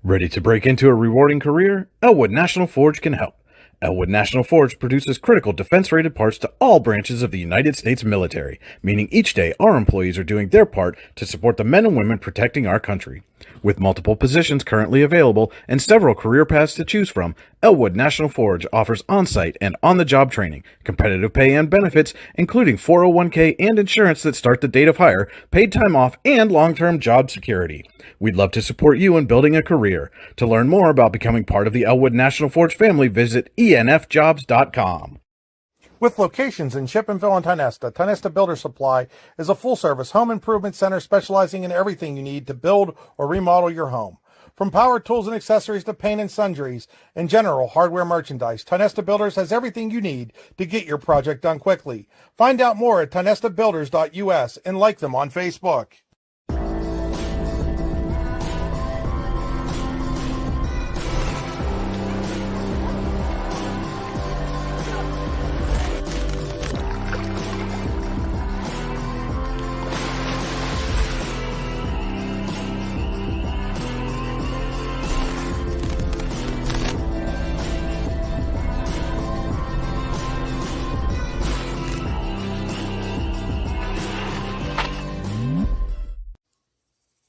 Ready to break into a rewarding career? Elwood National Forge can help. Elwood National Forge produces critical defense-rated parts to all branches of the United States military, meaning each day our employees are doing their part to support the men and women protecting our country. With multiple positions currently available and several career paths to choose from, Elwood National Forge offers on-site and on-the-job training, competitive pay and benefits, including 401k and insurance that start the date of hire, paid time off, and long-term job security. We'd love to support you in building a career. To learn more about becoming part of the Elwood National Forge family, visit enfjobs.com. With locations in Shippenville and Tionesta, Tionesta Builder Supply is a full-service home improvement center specializing in everything you need to build or remodel your home. From power tools and accessories to paint and sundries and general hardware merchandise, Tionesta Builders has everything you need to get your project done quickly. Find out more at tionestabuilders.us and like them on Facebook.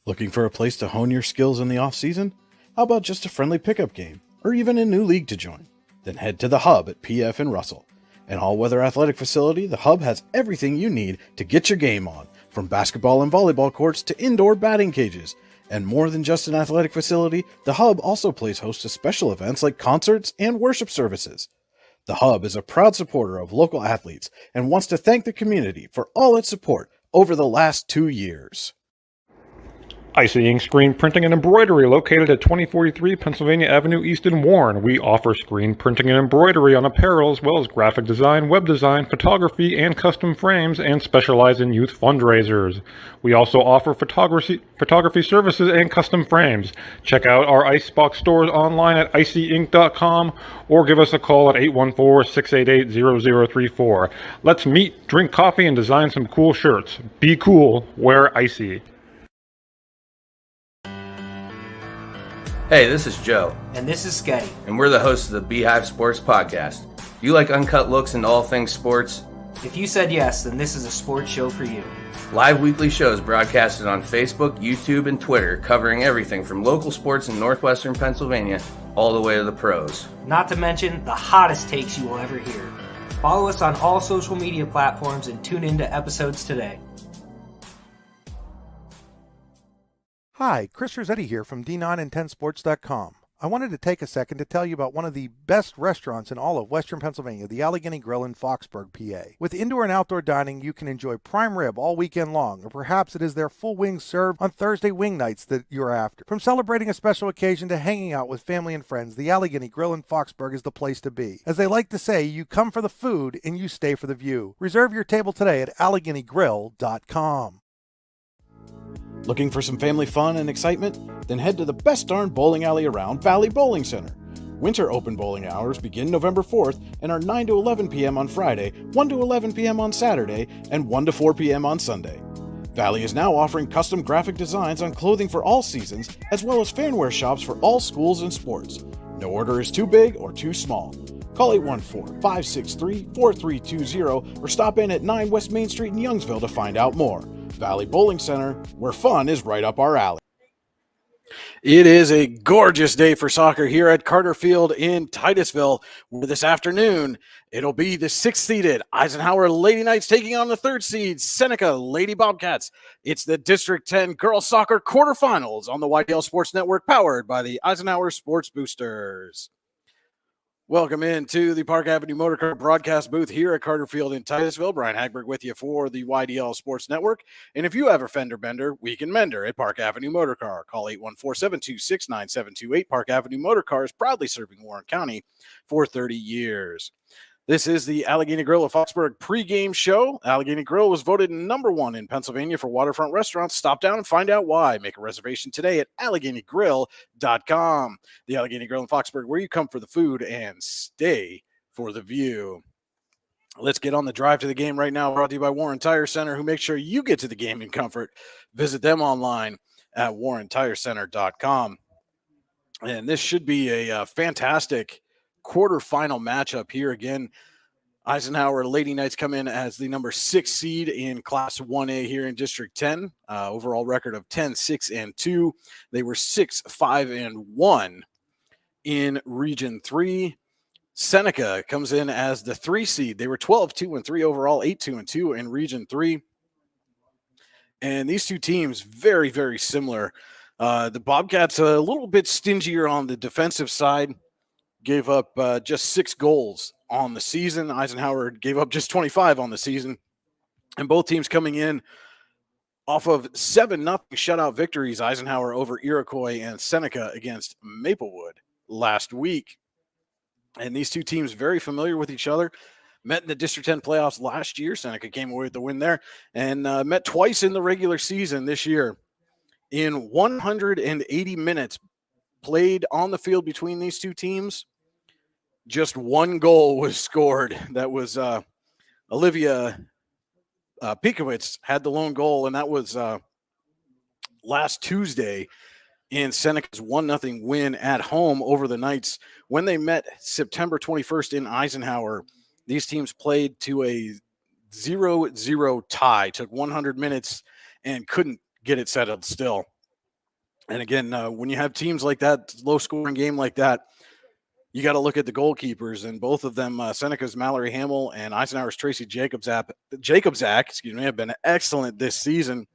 Looking for a place to hone your skills in the off-season? How about just a friendly pickup game, or even a new league to join? Then head to the Hub at PF in Russell. An all-weather athletic facility, the Hub has everything you need to get your game on, from basketball and volleyball courts to indoor batting cages. And more than just an athletic facility, the Hub also plays host to special events like concerts and worship services. The Hub is a proud supporter of local athletes and wants to thank the community for all its support over the last 2 years. Icy Ink Screen Printing and Embroidery, located at 2043 Pennsylvania Avenue East in Warren. We offer screen printing and embroidery on apparel, as well as graphic design, web design, photography, and custom frames, and specialize in youth fundraisers. We also offer photography services and custom frames. Check out our Icebox stores online at icyink.com or give us a call at 814-688-0034. Let's meet, drink coffee, and design some cool shirts. Be cool, wear Icy. Hey, this is Joe. And this is Sketty. And we're the hosts of the Beehive Sports Podcast. You like uncut looks into all things sports? If you said yes, then this is a sports show for you. Live weekly shows broadcasted on Facebook, YouTube, and Twitter, covering everything from local sports in northwestern Pennsylvania all the way to the pros. Not to mention the hottest takes you will ever hear. Follow us on all social media platforms and tune into episodes today. Hi, Chris Rossetti here from D9and10sports.com. I wanted to take a second to tell you about one of the best restaurants in all of Western Pennsylvania, the Allegheny Grill in Foxburg, PA. With indoor and outdoor dining, you can enjoy prime rib all weekend long, or perhaps it is their full wings served on Thursday wing nights that you're after. From celebrating a special occasion to hanging out with family and friends, the Allegheny Grill in Foxburg is the place to be. As they like to say, you come for the food and you stay for the view. Reserve your table today at AlleghenyGrill.com. Looking for some family fun and excitement? Then head to the best darn bowling alley around, Valley Bowling Center. Winter open bowling hours begin November 4th and are 9 to 11 p.m. on Friday, 1 to 11 p.m. on Saturday, and 1 to 4 p.m. on Sunday. Valley is now offering custom graphic designs on clothing for all seasons, as well as fanwear shops for all schools and sports. No order is too big or too small. Call 814-563-4320 or stop in at 9 West Main Street in Youngsville to find out more. Valley Bowling Center, where fun is right up our alley. It is a gorgeous day for soccer here at Carter Field in Titusville, where this afternoon it'll be the 6th-seeded Eisenhower Lady Knights taking on the 3rd seed Seneca Lady Bobcats. It's the District 10 Girls Soccer Quarterfinals on the YDL Sports Network, powered by the Eisenhower Sports Boosters. Welcome into the Park Avenue Motorcar broadcast booth here at Carter Field in Titusville. Brian Hagberg with you for the YDL Sports Network. And if you have a fender bender, we can mend her at Park Avenue Motorcar. Call 814-726-9728. Park Avenue Motorcar is proudly serving Warren County for 30 years. This is the Allegheny Grill of Foxburg pregame show. Allegheny Grill was voted number 1 in Pennsylvania for waterfront restaurants. Stop down and find out why. Make a reservation today at AlleghenyGrill.com. The Allegheny Grill in Foxburg, where you come for the food and stay for the view. Let's get on the drive to the game right now, brought to you by Warren Tire Center, who makes sure you get to the game in comfort. Visit them online at warrentirecenter.com. And this should be a fantastic quarterfinal matchup here. Again, Eisenhower Lady Knights come in as the number 6 seed in Class 1A here in District 10. Overall record of 10-6-2. They were 6-5-1 in Region 3. Seneca comes in as the 3 seed. They were 12-2-3 overall, 8-2-2 in Region 3. And these two teams, very, very similar. The Bobcats a little bit stingier on the defensive side, gave up just 6 goals on the season. Eisenhower gave up just 25 on the season. And both teams coming in off of 7-0 shutout victories, Eisenhower over Iroquois and Seneca against Maplewood last week. And these two teams very familiar with each other. Met in the District 10 playoffs last year. Seneca came away with the win there. And met twice in the regular season this year. In 180 minutes played on the field between these two teams, just 1 goal was scored. That was Olivia Pikowitz had the lone goal, and that was last Tuesday in Seneca's 1-0 win at home over the Knights. When they met September 21st in Eisenhower, these teams played to a 0-0 tie. Took 100 minutes and couldn't get it settled still. And again, when you have teams like that, low-scoring game like that, you got to look at the goalkeepers, and both of them, Seneca's Mallory Hamill and Eisenhower's Tracy Jacobzak, have been excellent this season.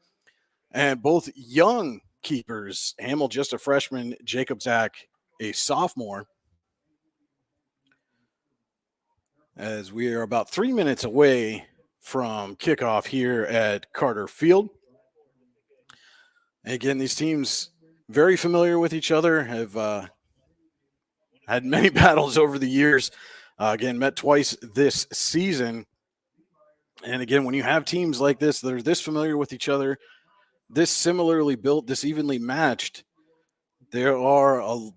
And both young keepers, Hamill just a freshman, Jacobzak a sophomore. As we are about 3 minutes away from kickoff here at Carter Field. Again, these teams very familiar with each other, have had many battles over the years. Again, met twice this season. And again, when you have teams like this that are this familiar with each other, this similarly built, this evenly matched, there are a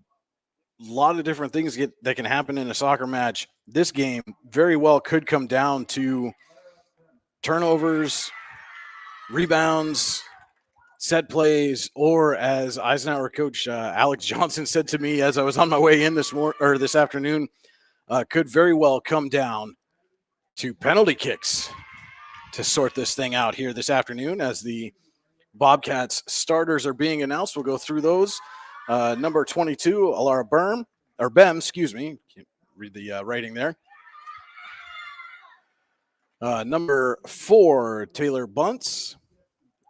lot of different things that can happen in a soccer match. This game very well could come down to turnovers, rebounds, set plays, or as Eisenhower coach Alex Johnson said to me as I was on my way in this afternoon, could very well come down to penalty kicks to sort this thing out here this afternoon as the Bobcats starters are being announced. We'll go through those. Number 22, Alara Bem, excuse me. Can't read the writing there. Number 4, Taylor Bunce.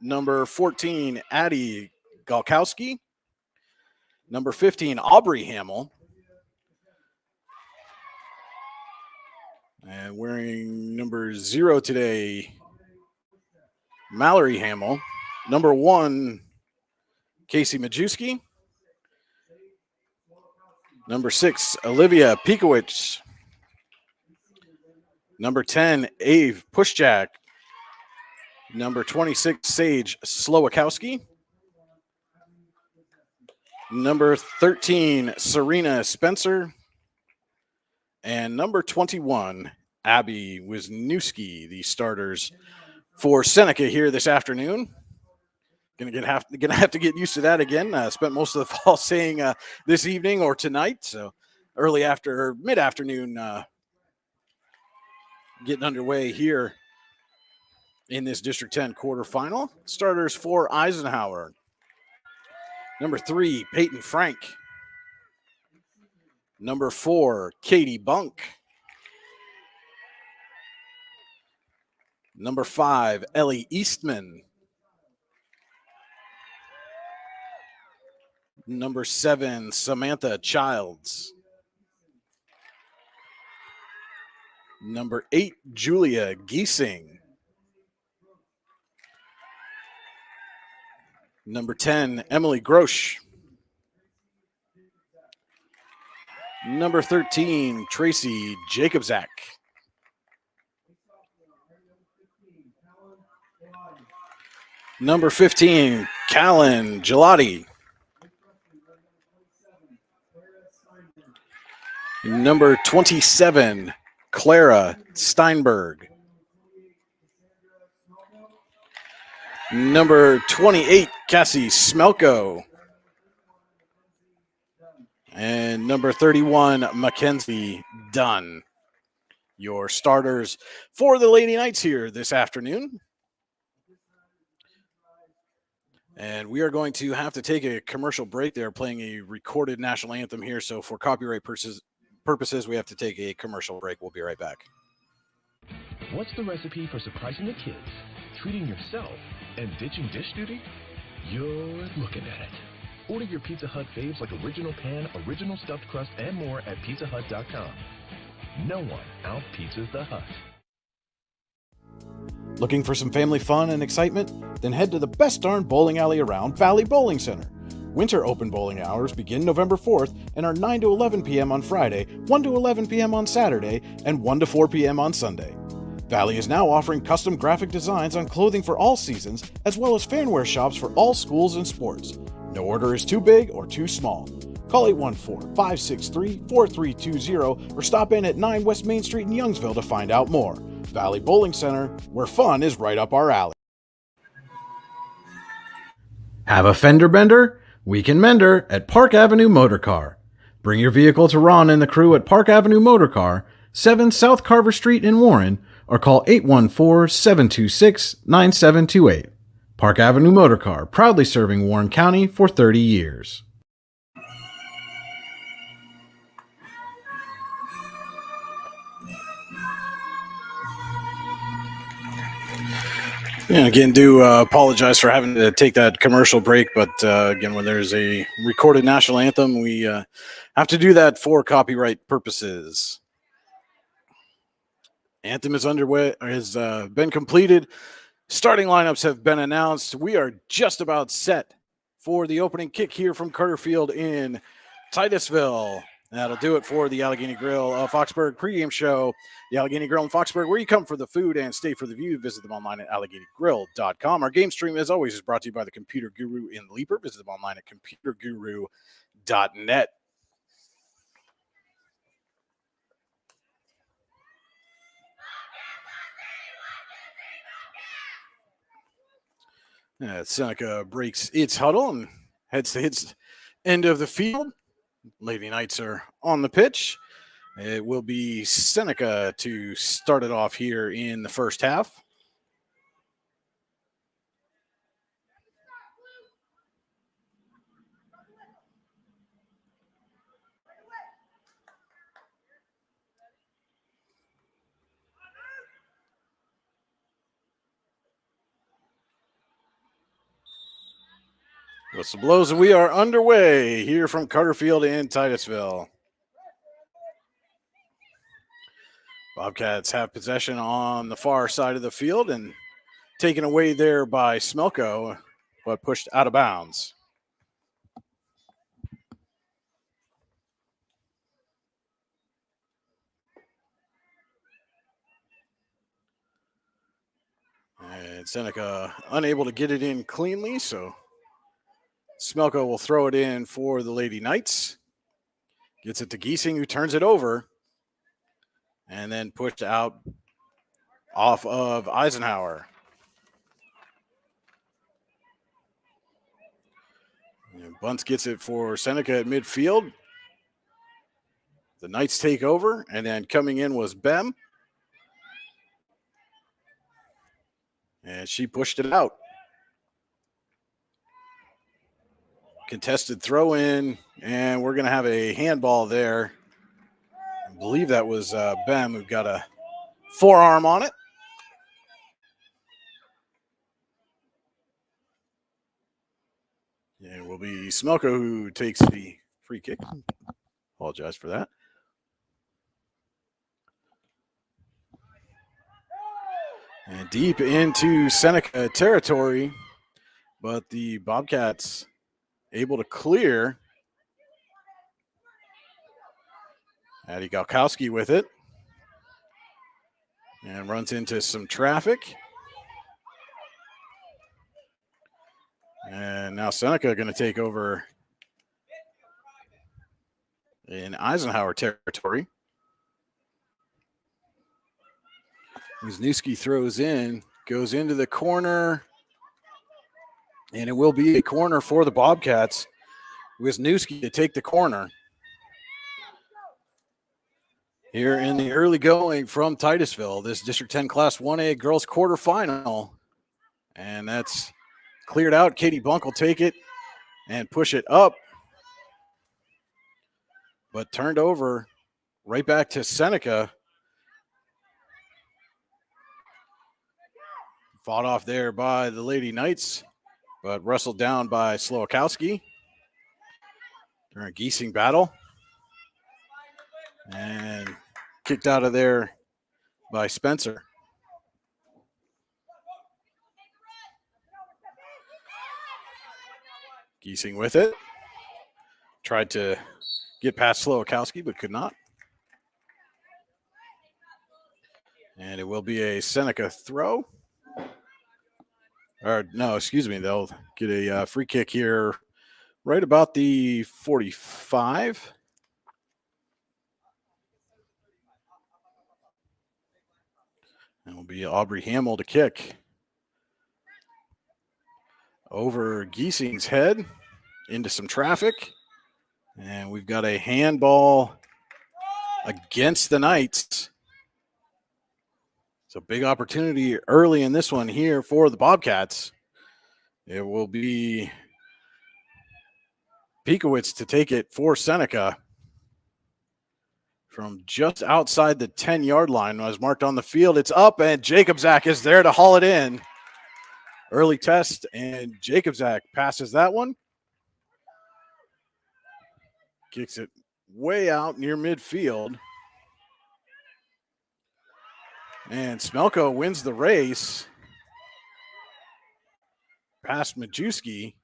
Number 14, Addie Galkowski. Number 15, Aubrey Hamill. And wearing number 0 today, Mallory Hamill. Number 1, Casey Majewski. Number 6, Olivia Pikowicz. Number 10, Ave Pushjack. Number 26, Sage Slowakowski. Number 13, Serena Spencer. And number 21, Abby Wisniewski, the starters for Seneca here this afternoon. Gonna have to get used to that again. Spent most of the fall saying this evening or tonight, so mid-afternoon getting underway here in this District 10 quarterfinal. Starters for Eisenhower. Number 3, Peyton Frank. Number 4, Katie Bunk. Number 5, Ellie Eastman. Number 7, Samantha Childs. Number 8, Julia Giesing. Number 10, Emily Grosch. Number 13, Tracy Jacobzak. Number 15, Callan Gelati. Number 27, Clara Steinberg. Number 28, Cassie Smelko. and number 31, Mackenzie Dunn. Your starters for the Lady Knights here this afternoon. And we are going to have to take a commercial break. They're playing a recorded national anthem here, so for copyright purposes, we have to take a commercial break. We'll be right back. What's the recipe for surprising the kids, treating yourself, and ditching dish duty? You're looking at it. Order your Pizza Hut faves like original pan, original stuffed crust, and more at pizzahut.com. No one out-pizzas the Hut. Looking for some family fun and excitement? Then head to the best darn bowling alley around, Valley Bowling Center. Winter open bowling hours begin November 4th and are 9 to 11 p.m. on Friday, 1 to 11 p.m. on Saturday, and 1 to 4 p.m. on Sunday. Valley is now offering custom graphic designs on clothing for all seasons, as well as fanwear shops for all schools and sports. No order is too big or too small. Call 814-563-4320 or stop in at 9 West Main Street in Youngsville to find out more. Valley Bowling Center, where fun is right up our alley. Have a fender bender? We can mender at Park Avenue Motor Car. Bring your vehicle to Ron and the crew at Park Avenue Motor Car, 7 South Carver Street in Warren, or call 814-726-9728. Park Avenue Motor Car, proudly serving Warren County for 30 years. Yeah, again, do apologize for having to take that commercial break, but again, when there's a recorded national anthem, we have to do that for copyright purposes. Anthem is underway, has been completed. Starting lineups have been announced. We are just about set for the opening kick here from Carter Field in Titusville. That'll do it for the Allegheny Grill Foxburg pregame show. The Allegheny Grill in Foxburg, where you come for the food and stay for the view. Visit them online at AlleghenyGrill.com. Our game stream, as always, is brought to you by the Computer Guru in Leaper. Visit them online at ComputerGuru.net. Seneca breaks its huddle and heads to its end of the field. Lady Knights are on the pitch. It will be Seneca to start it off here in the first half. Whistle blows, and we are underway here from Carter Field in Titusville. Bobcats have possession on the far side of the field and taken away there by Smelko, but pushed out of bounds. And Seneca unable to get it in cleanly, so Smelko will throw it in for the Lady Knights. Gets it to Giesing, who turns it over. And then pushed out off of Eisenhower. And Bunce gets it for Seneca at midfield. The Knights take over, and then coming in was Bem. And she pushed it out. Contested throw in, and we're going to have a handball there. I believe that was Bem who got a forearm on it. And it will be Smelko who takes the free kick. Apologize for that. And deep into Seneca territory, but the Bobcats able to clear. Addie Galkowski with it. And runs into some traffic. And now Seneca going to take over in Eisenhower territory. Wisniewski throws in, goes into the corner. And it will be a corner for the Bobcats. Wisniewski to take the corner. Here in the early going from Titusville, this District 10 Class 1A girls quarterfinal. And that's cleared out. Katie Bunk will take it and push it up. But turned over right back to Seneca. Fought off there by the Lady Knights, but wrestled down by Slowakowski during a Giesing battle. And kicked out of there by Spencer. Giesing with it. Tried to get past Slowakowski, but could not. And it will be a Seneca throw. Or no, excuse me. They'll get a free kick here right about the 45. And it will be Aubrey Hamill to kick. Over Giesing's head into some traffic. And we've got a handball against the Knights. So big opportunity early in this one here for the Bobcats. It will be Piekowitz to take it for Seneca from just outside the 10-yard line. As marked on the field, it's up, and Jacobzak is there to haul it in. Early test, and Jacobzak passes that one. Kicks it way out near midfield. And Smelko wins the race past Majewski.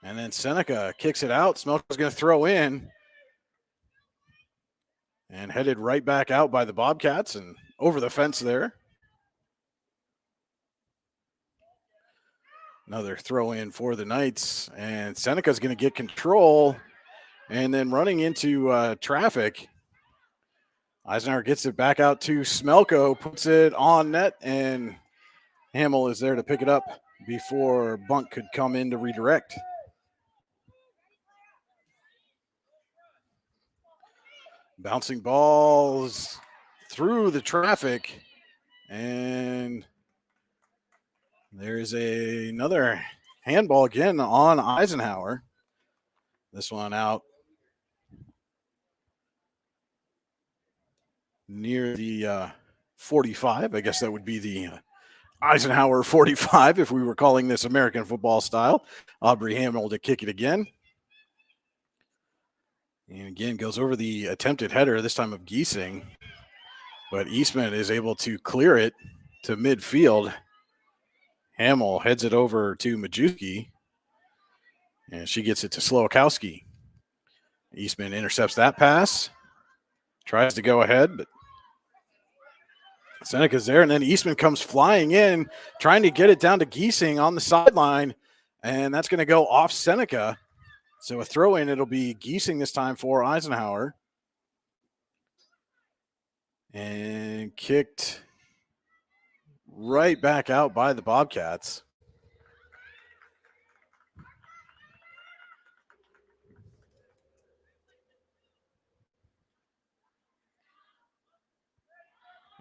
And then Seneca kicks it out. Smelko's going to throw in. And headed right back out by the Bobcats and over the fence there. Another throw in for the Knights. And Seneca's going to get control. And then running into traffic. Eisenhower gets it back out to Smelko, puts it on net, and Hamill is there to pick it up before Bunk could come in to redirect. Bouncing balls through the traffic, and there's another handball again on Eisenhower. This one out near the 45. I guess that would be the Eisenhower 45 if we were calling this American football style. Aubrey Hamill to kick it again. And again, goes over the attempted header, this time of Giesing. But Eastman is able to clear it to midfield. Hamill heads it over to Majewski. And she gets it to Slowakowski. Eastman intercepts that pass. Tries to go ahead, but Seneca's there. And then Eastman comes flying in, trying to get it down to Giesing on the sideline. And that's going to go off Seneca. So a throw in, it'll be Giesing this time for Eisenhower. And kicked right back out by the Bobcats.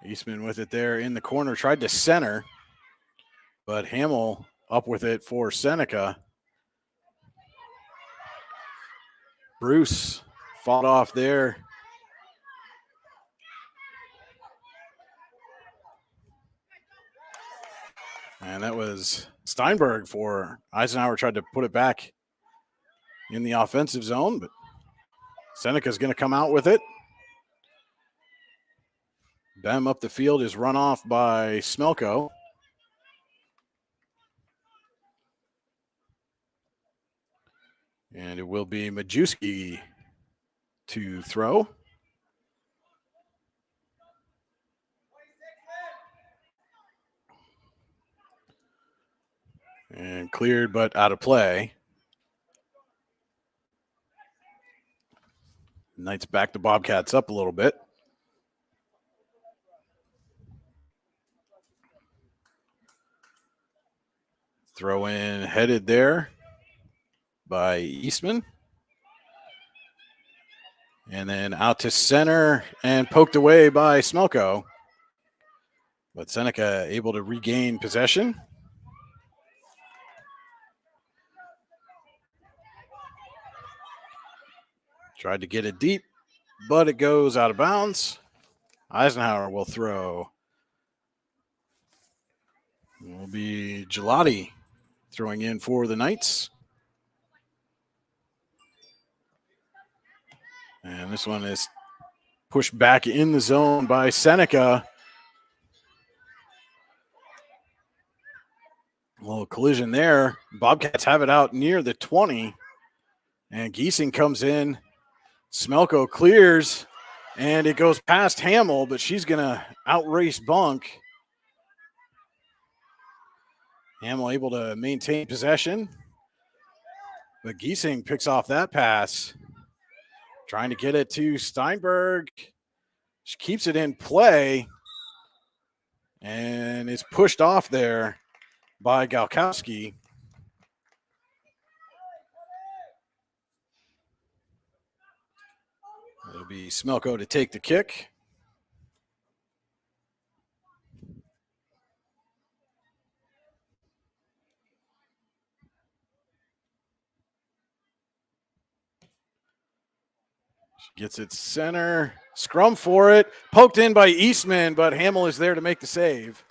Eastman with it there in the corner, tried to center, but Hamill up with it for Seneca. Bruce fought off there. And that was Steinberg for Eisenhower. Tried to put it back in the offensive zone, but Seneca's going to come out with it. Bam up the field is run off by Smelko. And it will be Majewski to throw. And cleared, but out of play. Knights back the Bobcats up a little bit. Throw in headed there by Eastman. And then out to center and poked away by Smelko. But Seneca able to regain possession. Tried to get it deep, but it goes out of bounds. Eisenhower will throw. It will be Gelati throwing in for the Knights. And this one is pushed back in the zone by Seneca. A little collision there. Bobcats have it out near the 20. And Giesing comes in. Smelko clears. And it goes past Hamill, but she's going to outrace Bunk. Hamill able to maintain possession. But Giesing picks off that pass. Trying to get it to Steinberg. She keeps it in play. And is pushed off there by Galkowski. It'll be Smelko to take the kick. She gets it center. Scrum for it. Poked in by Eastman, but Hamill is there to make the save.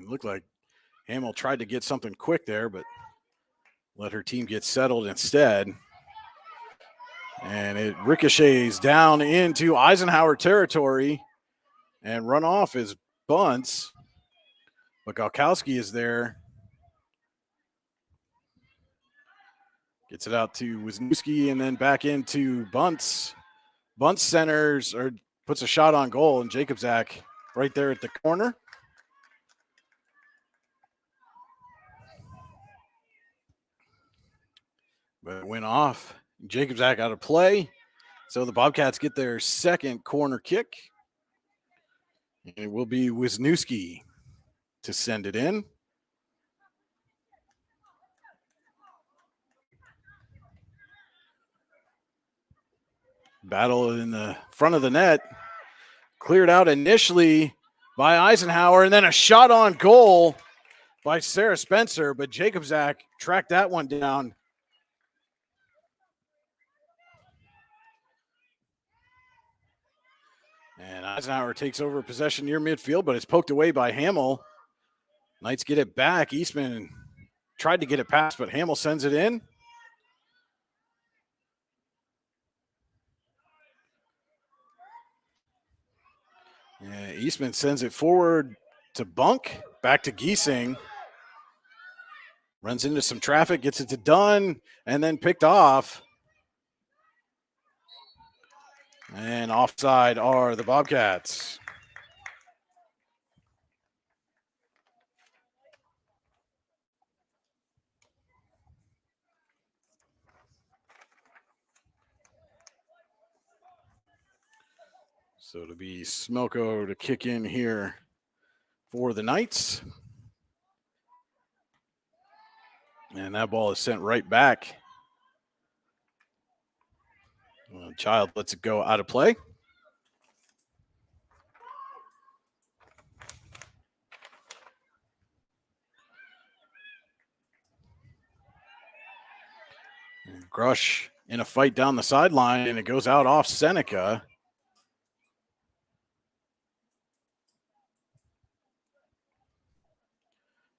Looked like Hamill tried to get something quick there, but let her team get settled instead. And it ricochets down into Eisenhower territory and run off as bunts. But Galkowski is there. Gets it out to Wisniewski and then back into Bunts. Bunts centers or puts a shot on goal, and Jacobzak right there at the corner. But it went off. Jacobzak out of play. So the Bobcats get their second corner kick. And it will be Wisniewski to send it in. Battle in the front of the net. Cleared out initially by Eisenhower, and then a shot on goal by Sarah Spencer, but Jacobzak tracked that one down. And Eisenhower takes over possession near midfield, but it's poked away by Hamill. Knights get it back. Eastman tried to get it past, but Hamill sends it in. Yeah, Eastman sends it forward to Bunk, back to Giesing. Runs into some traffic, gets it to Dunn, and then picked off. And offside are the Bobcats. So it'll be Smelko to kick in here for the Knights. And that ball is sent right back. Well, Child lets it go out of play. And Grush in a fight down the sideline, and it goes out off Seneca.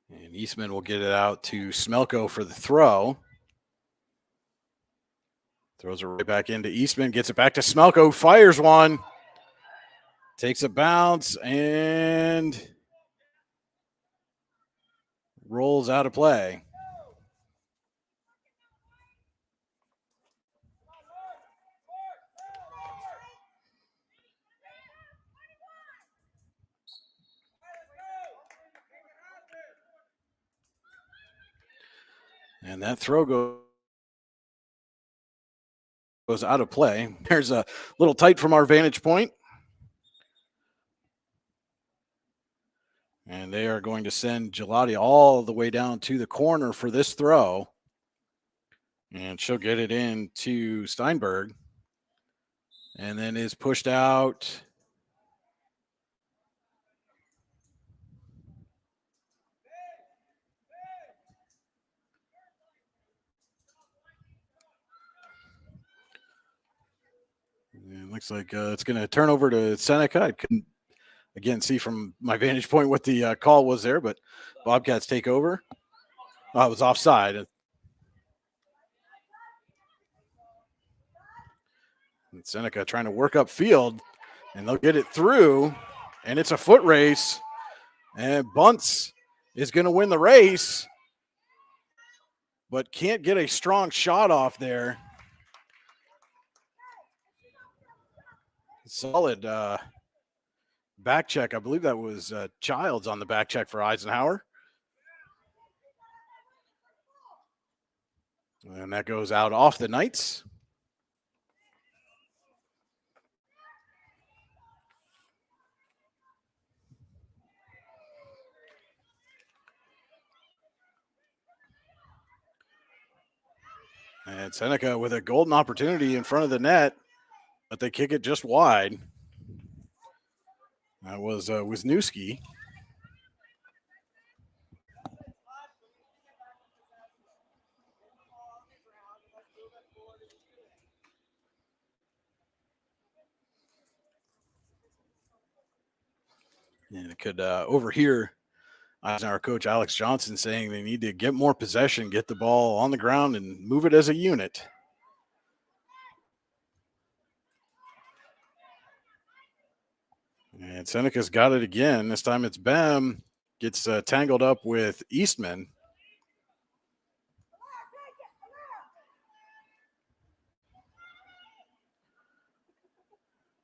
And Eastman will get it out to Smelko for the throw. Throws it right back into Eastman, gets it back to Smelko, fires one. Takes a bounce and rolls out of play. And that throw goes out of play. There's a little tight from our vantage point. And they are going to send Gelati all the way down to the corner for this throw. And she'll get it in to Steinberg. And then is pushed out. And looks like it's going to turn over to Seneca. I couldn't, again, see from my vantage point what the call was there, but Bobcats take over. Oh, it was offside. And Seneca trying to work up field, and they'll get it through, and it's a foot race, and Bunce is going to win the race, but can't get a strong shot off there. Solid back check. I believe that was Childs on the back check for Eisenhower. And that goes out off the Knights. And Seneca with a golden opportunity in front of the net, but they kick it just wide. That was Wisniewski. And it could overhear Eisenhower coach Alex Johnson saying they need to get more possession, get the ball on the ground, and move it as a unit. And Seneca's got it again. This time it's Bem. Gets tangled up with Eastman.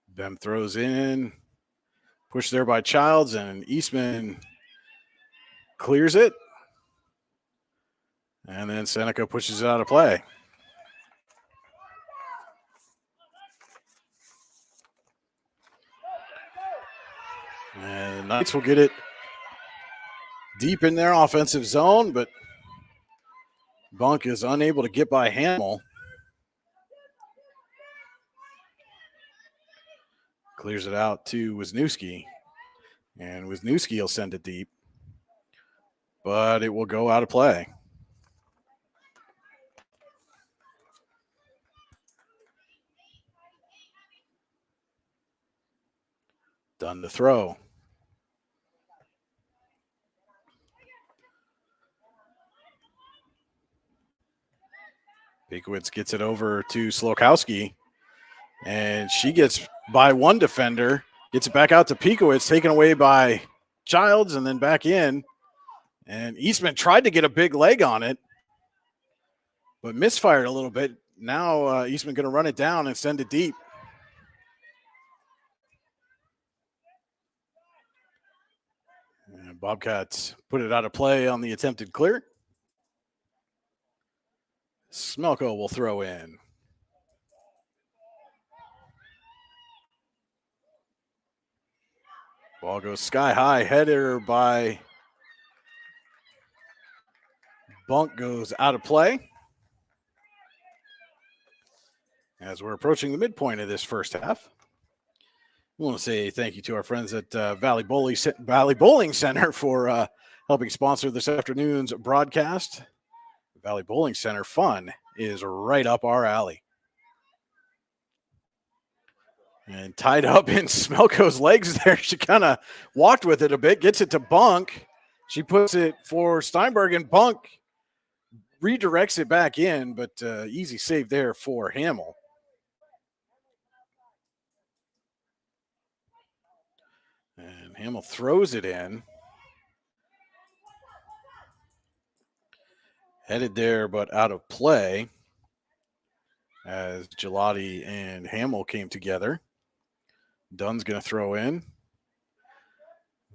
Bem throws in. Pushed there by Childs, and Eastman clears it. And then Seneca pushes it out of play. And the Knights will get it deep in their offensive zone, but Bunk is unable to get by Hamill. Clears it out to Wisniewski. And Wisniewski will send it deep. But it will go out of play. Done the throw. Piekowitz gets it over to Slokowski. And she gets by one defender. Gets it back out to Piekowitz, taken away by Childs, and then back in. And Eastman tried to get a big leg on it, but misfired a little bit. Now Eastman going to run it down and send it deep. And Bobcats put it out of play on the attempted clear. Smelko will throw in. Ball goes sky high. Header by Bunk goes out of play. As we're approaching the midpoint of this first half, we want to say thank you to our friends at Valley Bowling Center for helping sponsor this afternoon's broadcast. Valley Bowling Center fun is right up our alley. And tied up in Smelko's legs there. She kind of walked with it a bit, gets it to Bunk. She puts it for Steinberg, and Bunk redirects it back in, but easy save there for Hamill. And Hamill throws it in. Headed there, but out of play as Gelati and Hamill came together. Dunn's going to throw in.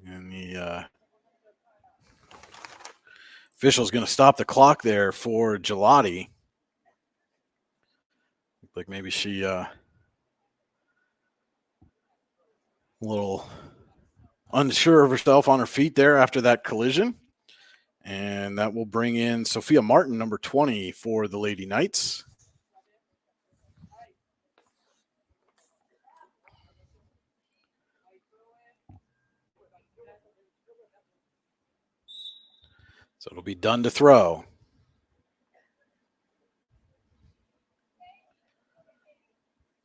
And the official's going to stop the clock there for Gelati. Looked like maybe she a little unsure of herself on her feet there after that collision. And that will bring in Sophia Martin, number 20 for the Lady Knights. So it'll be done to throw.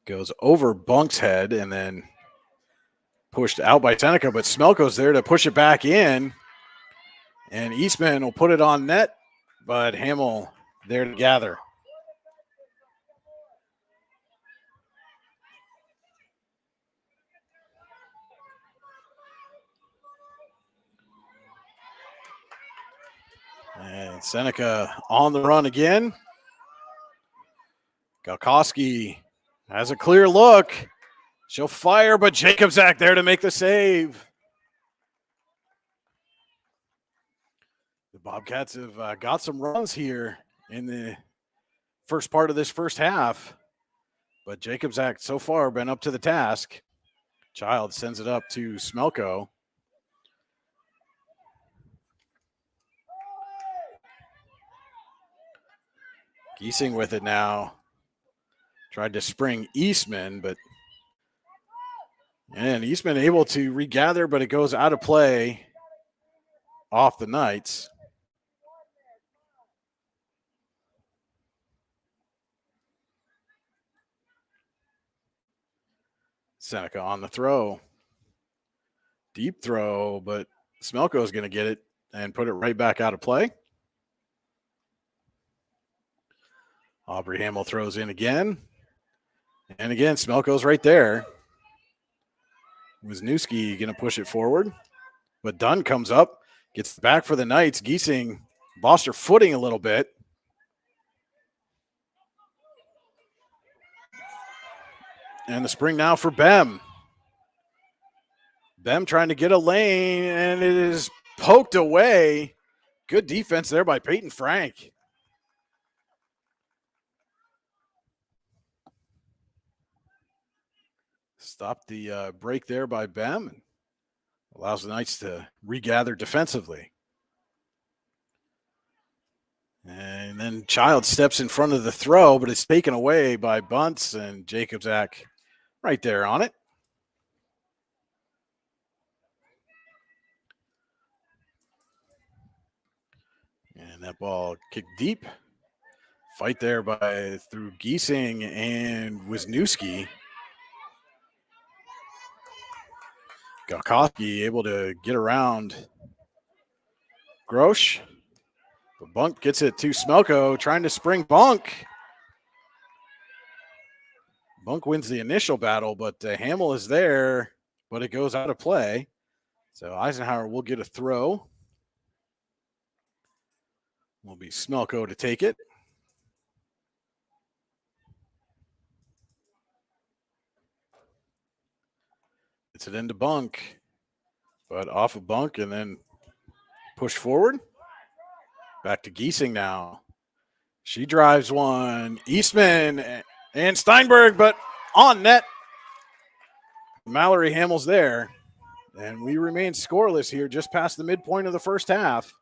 Goes over Bunk's head and then pushed out by Seneca, but Smelko's there to push it back in. And Eastman will put it on net, but Hamill there to gather. And Seneca on the run again. Galkowski has a clear look. She'll fire, but Jacobzak there to make the save. The Bobcats have got some runs here in the first part of this first half, but Jacobzak so far been up to the task. Child sends it up to Smelko. Giesing with it now. Tried to spring Eastman, and Eastman able to regather, but it goes out of play off the Knights. Seneca on the throw. Deep throw, but Smelko is going to get it and put it right back out of play. Aubrey Hamill throws in again. And again, Smelko's right there. Wisniewski going to push it forward. But Dunn comes up, gets back for the Knights. Giesing lost her footing a little bit. And the spring now for Bem. Bem trying to get a lane, and it is poked away. Good defense there by Peyton Frank. Stopped the break there by Bem and allows the Knights to regather defensively. And then Child steps in front of the throw, but it's taken away by Bunce, and Jacobzak right there on it. And that ball kicked deep. Fight there through Giesing and Wisniewski. Galkowski able to get around Grosh. But Bunk gets it to Smelko, trying to spring Bunk. Bunk wins the initial battle, but Hamill is there, but it goes out of play. So Eisenhower will get a throw. Will be Smelko to take it. It's it into Bunk, but off of Bunk and then push forward. Back to Giesing now. She drives one. Eastman and Steinberg, but on net. Mallory Hamill's there. And we remain scoreless here just past the midpoint of the first half.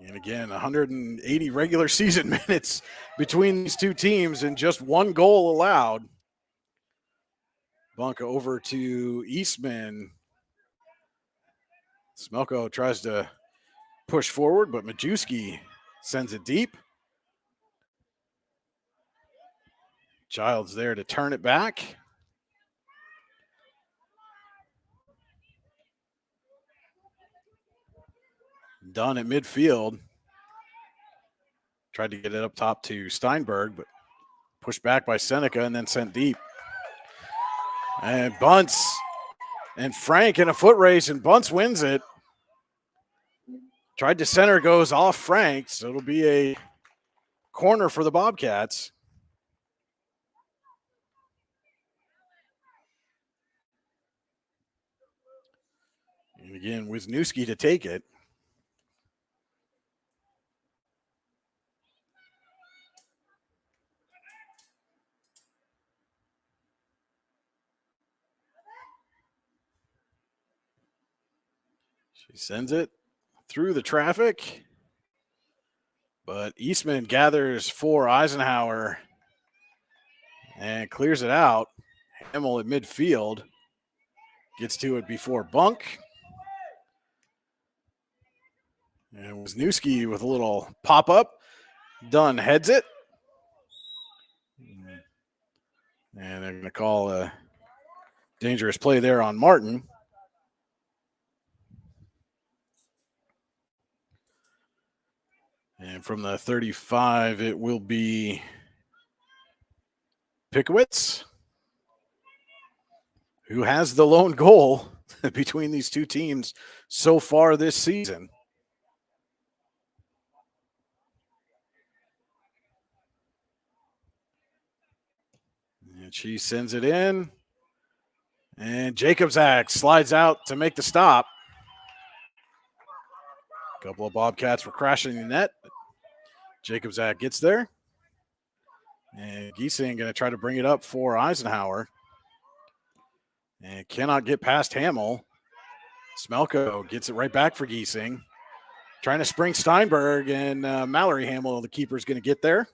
And again, 180 regular season minutes between these two teams and just one goal allowed. Bunk over to Eastman. Smelko tries to push forward, but Majewski sends it deep. Child's there to turn it back. Dunn at midfield. Tried to get it up top to Steinberg, but pushed back by Seneca and then sent deep. And Bunce and Frank in a foot race, and Bunce wins it. Tried to center, goes off Frank, so it'll be a corner for the Bobcats. And again, Wisniewski to take it. She sends it through the traffic, but Eastman gathers for Eisenhower and clears it out. Hamill at midfield gets to it before Bunk. And Wisniewski with a little pop-up. Dunn heads it. And they're going to call a dangerous play there on Martin. And from the 35, it will be Pickowitz, who has the lone goal between these two teams so far this season. And she sends it in. And Jacobzak slides out to make the stop. A couple of Bobcats were crashing the net. Jacobzak gets there. And Giesing going to try to bring it up for Eisenhower. And cannot get past Hamill. Smelko gets it right back for Giesing. Trying to spring Steinberg, and Mallory Hamill, the keeper, is going to get there.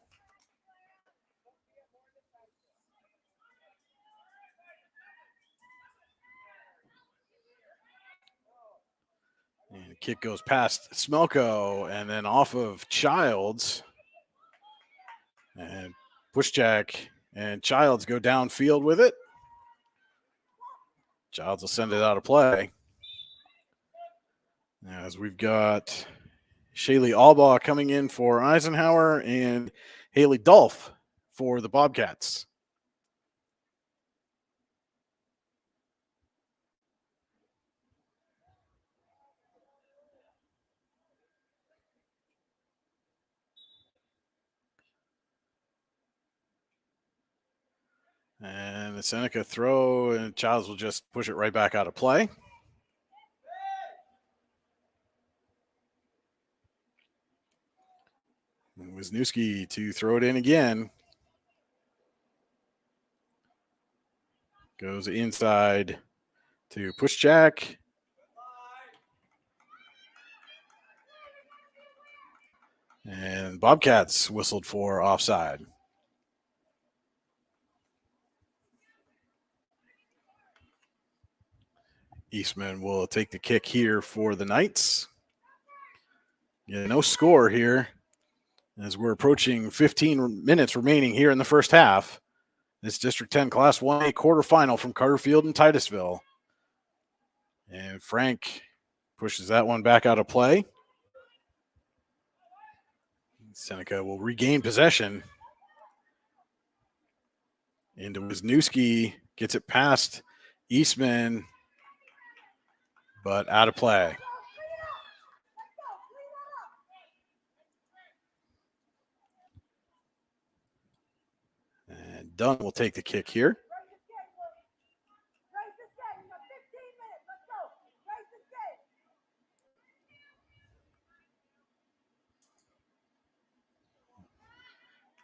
And the kick goes past Smelko and then off of Childs. And Pushjack and Childs go downfield with it. Childs will send it out of play. As we've got Shaylee Albaugh coming in for Eisenhower and Haley Dolph for the Bobcats. And the Seneca throw, and Childs will just push it right back out of play. And Wisniewski to throw it in again. Goes inside to Pushjack. And Bobcats whistled for offside. Eastman will take the kick here for the Knights. Yeah, no score here as we're approaching 15 minutes remaining here in the first half. This District 10 Class 1A quarterfinal from Carter Field in Titusville. And Frank pushes that one back out of play. Seneca will regain possession. Into Wisniewski, gets it past Eastman, but out of play. And Dunn will take the kick here.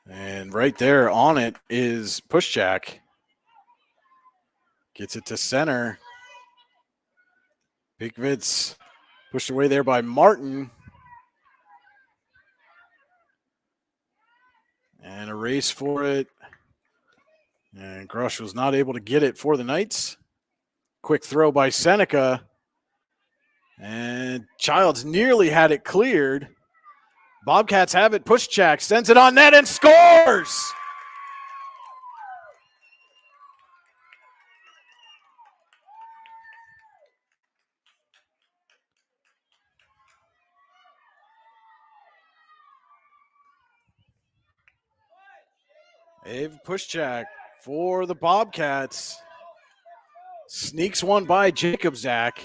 And right there on it is Pushjack. Gets it to center. Pickowitz pushed away there by Martin. And a race for it. And Grush was not able to get it for the Knights. Quick throw by Seneca. And Childs nearly had it cleared. Bobcats have it. Pushjack sends it on net and scores! Ava Pushjack for the Bobcats. Sneaks one by Jacobzak.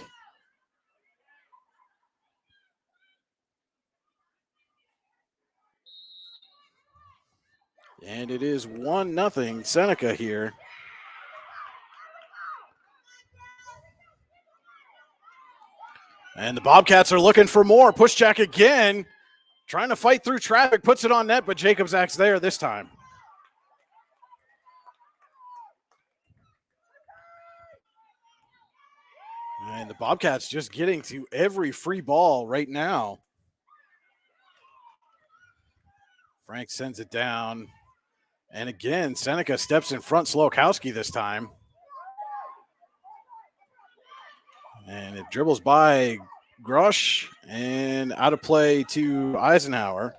And it is 1-0 Seneca here. And the Bobcats are looking for more. Pushjack again. Trying to fight through traffic. Puts it on net, but Jacobzak's there this time. And the Bobcats just getting to every free ball right now. Frank sends it down. And again, Seneca steps in front, Slokowski this time. And it dribbles by Grush and out of play to Eisenhower.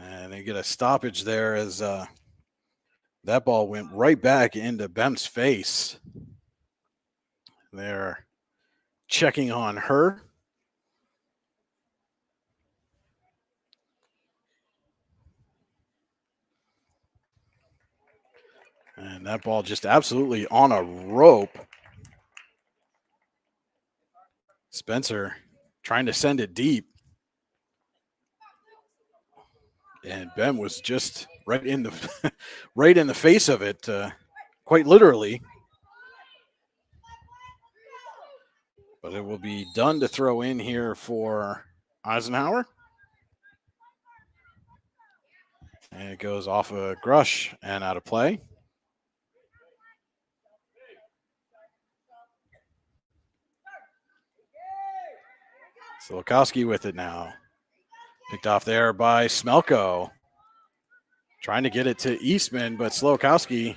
And they get a stoppage there as that ball went right back into Bem's face. They're checking on her. And that ball just absolutely on a rope. Spencer trying to send it deep. And Bem was just right in the right in the face of it, quite literally. But it will be done to throw in here for Eisenhower. And it goes off of Grush and out of play. Slokowski with it now. Picked off there by Smelko. Trying to get it to Eastman, but Slokowski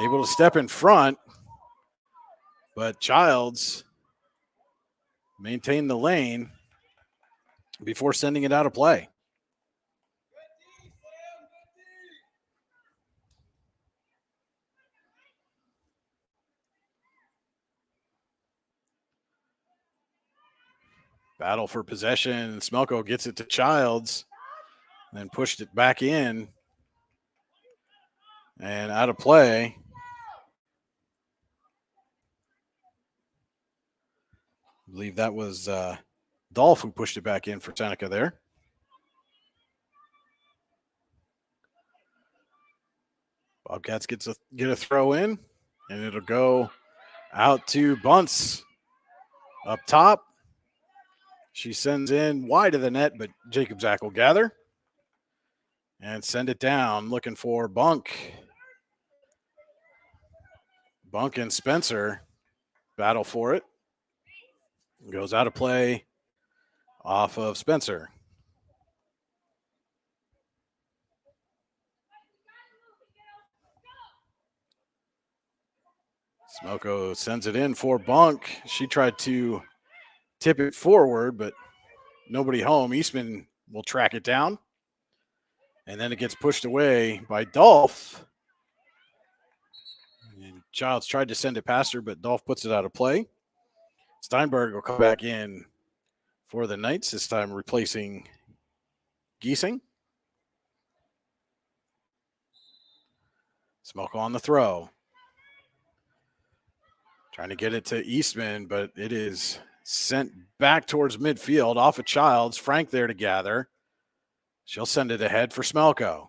able to step in front. But Childs maintained the lane before sending it out of play. Battle for possession. Smelko gets it to Childs, then pushed it back in and out of play. I believe that was Dolph who pushed it back in for Seneca there. Bobcats get a throw in, and it'll go out to Bunce up top. She sends in wide of the net, but Jacob Zach will gather and send it down, looking for Bunk. Bunk and Spencer battle for it. Goes out of play off of Spencer. Smoko sends it in for Bunk. She tried to tip it forward, but nobody home. Eastman will track it down. And then it gets pushed away by Dolph. And Childs tried to send it past her, but Dolph puts it out of play. Steinberg will come back in for the Knights, this time replacing Giesing. Smoko on the throw. Trying to get it to Eastman, but it is sent back towards midfield off of Childs. Frank there to gather. She'll send it ahead for Smelko.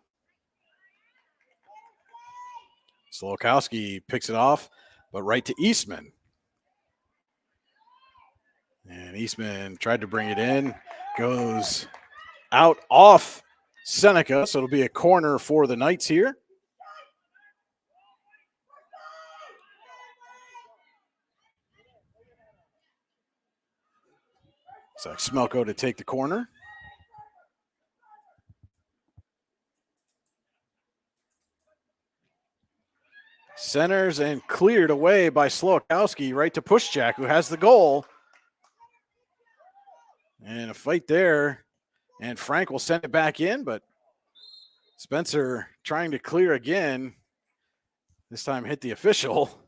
Slokowski picks it off, but right to Eastman. And Eastman tried to bring it in. Goes out off Seneca, so it'll be a corner for the Knights here. So Smelko to take the corner. Centers and cleared away by Slokowski right to Pushjack, who has the goal. And a fight there. And Frank will send it back in, but Spencer trying to clear again. This time hit the official.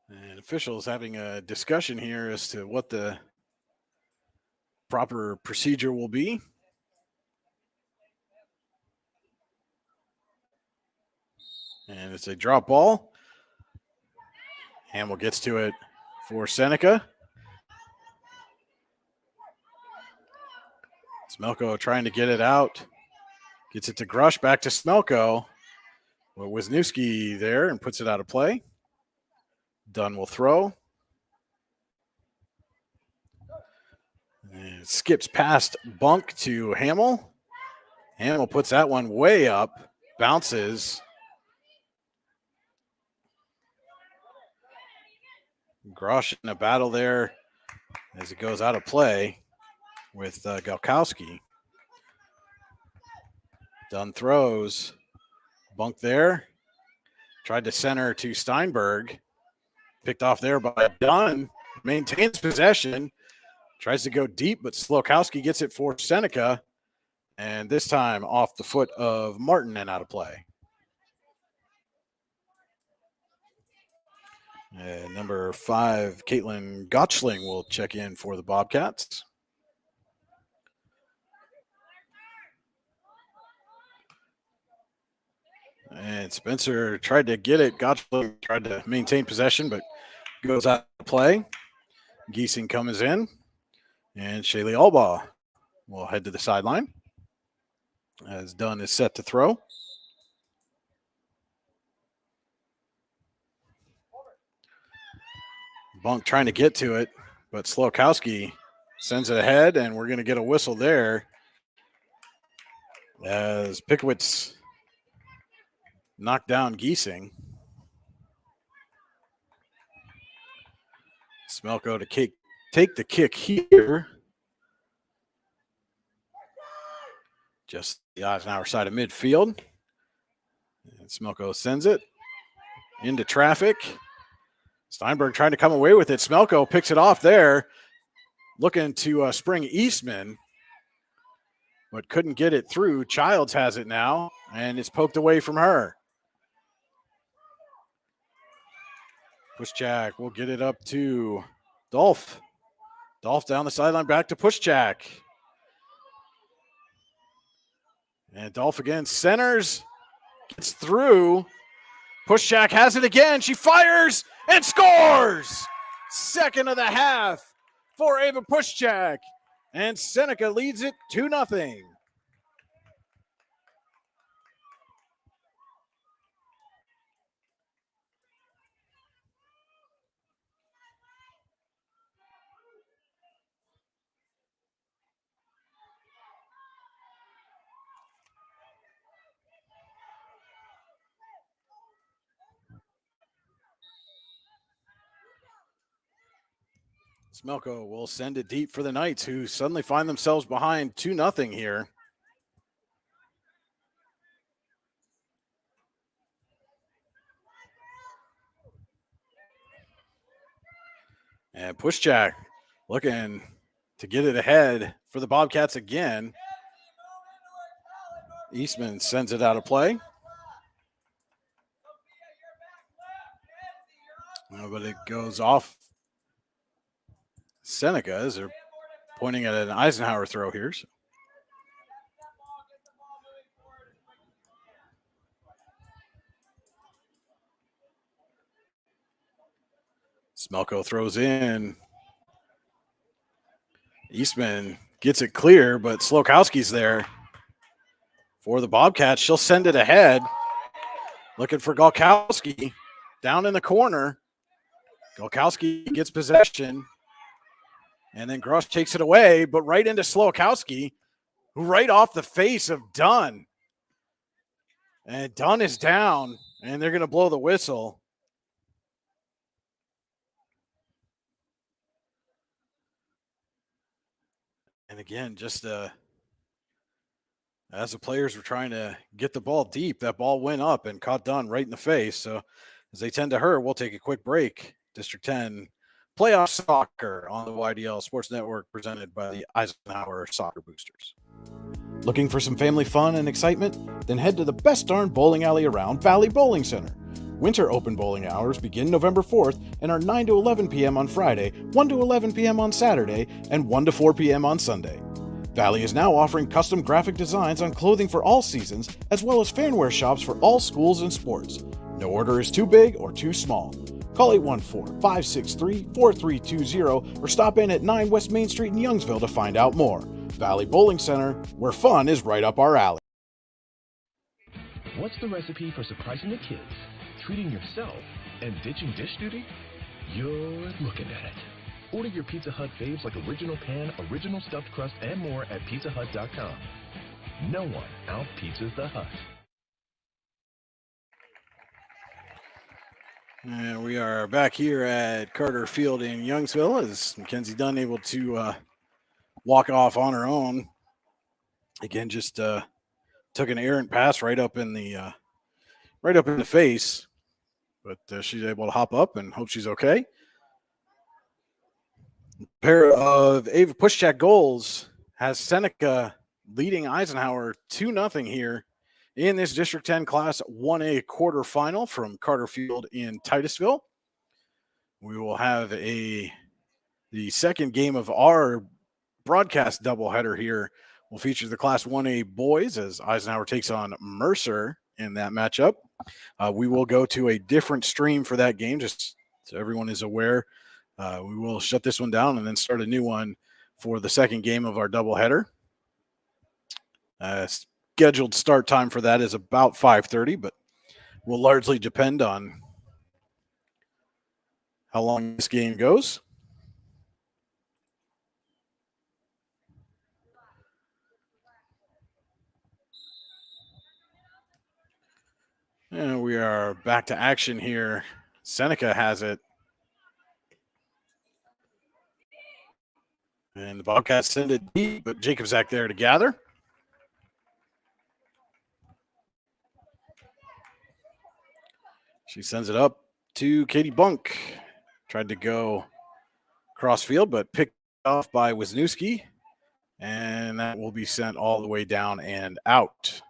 And officials having a discussion here as to what the proper procedure will be. And it's a drop ball. Hamill gets to it for Seneca. Smelko trying to get it out. Gets it to Grush, back to Smelko. Well, Wisniewski there and puts it out of play. Dunn will throw. And skips past Bunk to Hamill. Hamill puts that one way up. Bounces. Grosh in a battle there as it goes out of play with Galkowski. Dunn throws. Bunk there. Tried to center to Steinberg. Picked off there by Dunn. Maintains possession. Tries to go deep, but Slokowski gets it for Seneca. And this time off the foot of Martin and out of play. And number 5, Caitlin Gottschling will check in for the Bobcats. And Spencer tried to get it. Gottschling tried to maintain possession, but goes out of play. Giesing comes in. And Shaylee Albaugh will head to the sideline as Dunn is set to throw. Bunk trying to get to it, but Slokowski sends it ahead, and we're going to get a whistle there as Pickowitz knocked down Giesing. Smelko to take the kick here. Just the Eisenhower side of midfield. And Smelko sends it into traffic. Steinberg trying to come away with it. Smelko picks it off there. Looking to spring Eastman, but couldn't get it through. Childs has it now, and it's poked away from her. Pushchak will get it up to Dolph. Dolph down the sideline, back to Pushchak. And Dolph again centers, gets through. Pushchak has it again. She fires and scores! Second of the half for Ava Pushchak. And Seneca leads it 2-0. Smelko will send it deep for the Knights, who suddenly find themselves behind 2-0 here. And Pushchak looking to get it ahead for the Bobcats again. Eastman sends it out of play. But it goes off Seneca as they're pointing at an Eisenhower throw here. Smelko throws in. Eastman gets it clear, but Slokowski's there for the Bobcats. She'll send it ahead. Looking for Galkowski down in the corner. Galkowski gets possession. And then Gross takes it away, but right into Slokowski, right off the face of Dunn. And Dunn is down, and they're going to blow the whistle. And again, just as the players were trying to get the ball deep, that ball went up and caught Dunn right in the face. So as they tend to her, we'll take a quick break. District 10 Playoff Soccer on the YDL Sports Network, presented by the Eisenhower Soccer Boosters. Looking for some family fun and excitement? Then head to the best darn bowling alley around, Valley Bowling Center. Winter open bowling hours begin November 4th and are 9 to 11 p.m. on Friday, 1 to 11 p.m. on Saturday, and 1 to 4 p.m. on Sunday. Valley is now offering custom graphic designs on clothing for all seasons, as well as fanwear shops for all schools and sports. No order is too big or too small. Call 814-563-4320 or stop in at 9 West Main Street in Youngsville to find out more. Valley Bowling Center, where fun is right up our alley. What's the recipe for surprising the kids, treating yourself, and ditching dish duty? You're looking at it. Order your Pizza Hut faves like original pan, original stuffed crust, and more at pizzahut.com. No one out-pizzas the Hut. And we are back here at Carter Field in Youngsville as Mackenzie Dunn able to walk off on her own. Again, just took an errant pass right up in the face, but she's able to hop up and hope she's okay. A pair of Ava Pushchak goals has Seneca leading Eisenhower 2-0 here in this District 10 Class 1A quarterfinal from Carter Field in Titusville. We will have the second game of our broadcast doubleheader here will feature the Class 1A boys as Eisenhower takes on Mercer in that matchup. We will go to a different stream for that game, just so everyone is aware. We will shut this one down and then start a new one for the second game of our doubleheader. Scheduled start time for that is about 5:30, but will largely depend on how long this game goes. And we are back to action here. Seneca has it. And the Bobcats send it deep, but Jacobzak there to gather. She sends it up to Katie Bunk. Tried to go cross field, but picked off by Wisniewski. And that will be sent all the way down and out.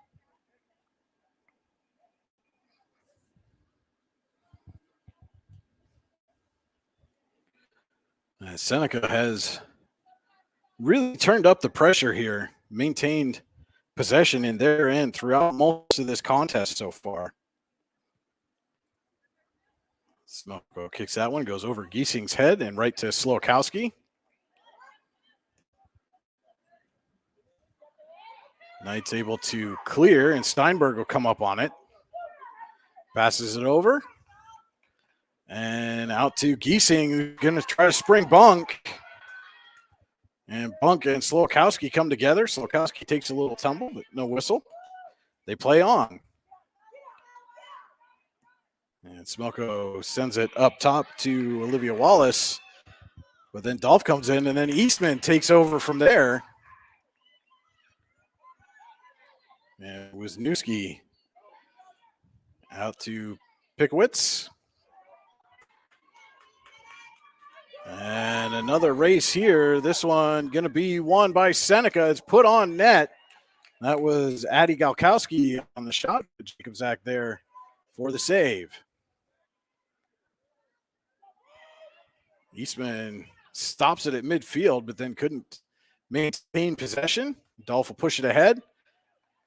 Seneca has really turned up the pressure here, maintained possession in their end throughout most of this contest so far. Smelko kicks that one, goes over Giesing's head and right to Slokowski. Knight's able to clear, and Steinberg will come up on it. Passes it over. And out to Giesing, going to try to spring Bunk. And Bunk and Slokowski come together. Slokowski takes a little tumble, but no whistle. They play on. And Smelko sends it up top to Olivia Wallace. But then Dolph comes in, and then Eastman takes over from there. And Wisniewski out to Pickowitz. And another race here. This one going to be won by Seneca. It's put on net. That was Addie Galkowski on the shot. Jacobzak there for the save. Eastman stops it at midfield, but then couldn't maintain possession. Dolph will push it ahead.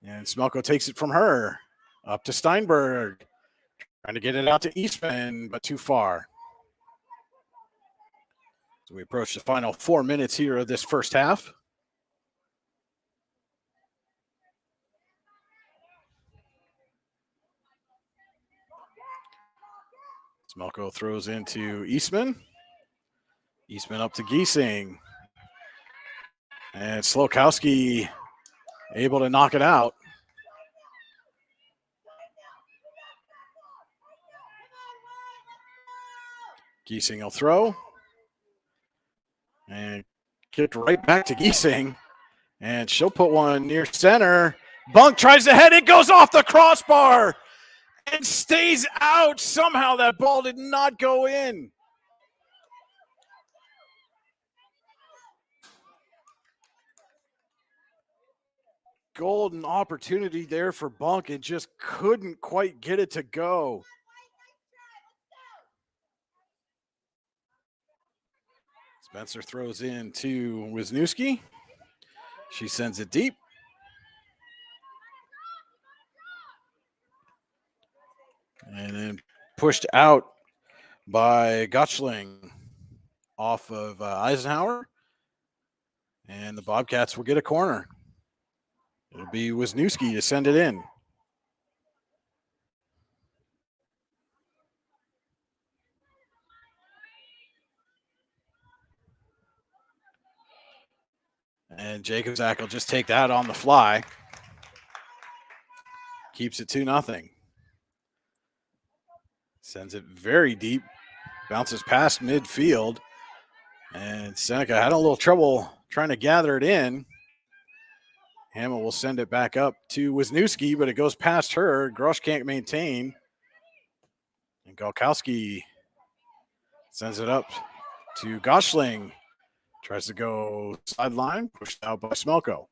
And Smelko takes it from her. Up to Steinberg. Trying to get it out to Eastman, but too far. So we approach the final 4 minutes here of this first half. Smelko throws into Eastman. Eastman up to Giesing. And Slokowski able to knock it out. Giesing will throw. And kicked right back to Giesing. And she'll put one near center. Bunk tries to head. It goes off the crossbar and stays out. Somehow that ball did not go in. Golden opportunity there for Bunk and just couldn't quite get it to go. Spencer throws in to Wisniewski. She sends it deep. And then pushed out by Gottschling off of Eisenhower. And the Bobcats will get a corner. It'll be Wisniewski to send it in. And Jacobzak will just take that on the fly. Keeps it 2-0. Sends it very deep. Bounces past midfield. And Seneca had a little trouble trying to gather it in. Hamill will send it back up to Wisniewski, but it goes past her. Grosh can't maintain. And Galkowski sends it up to Goshling. Tries to go sideline, pushed out by Smelko.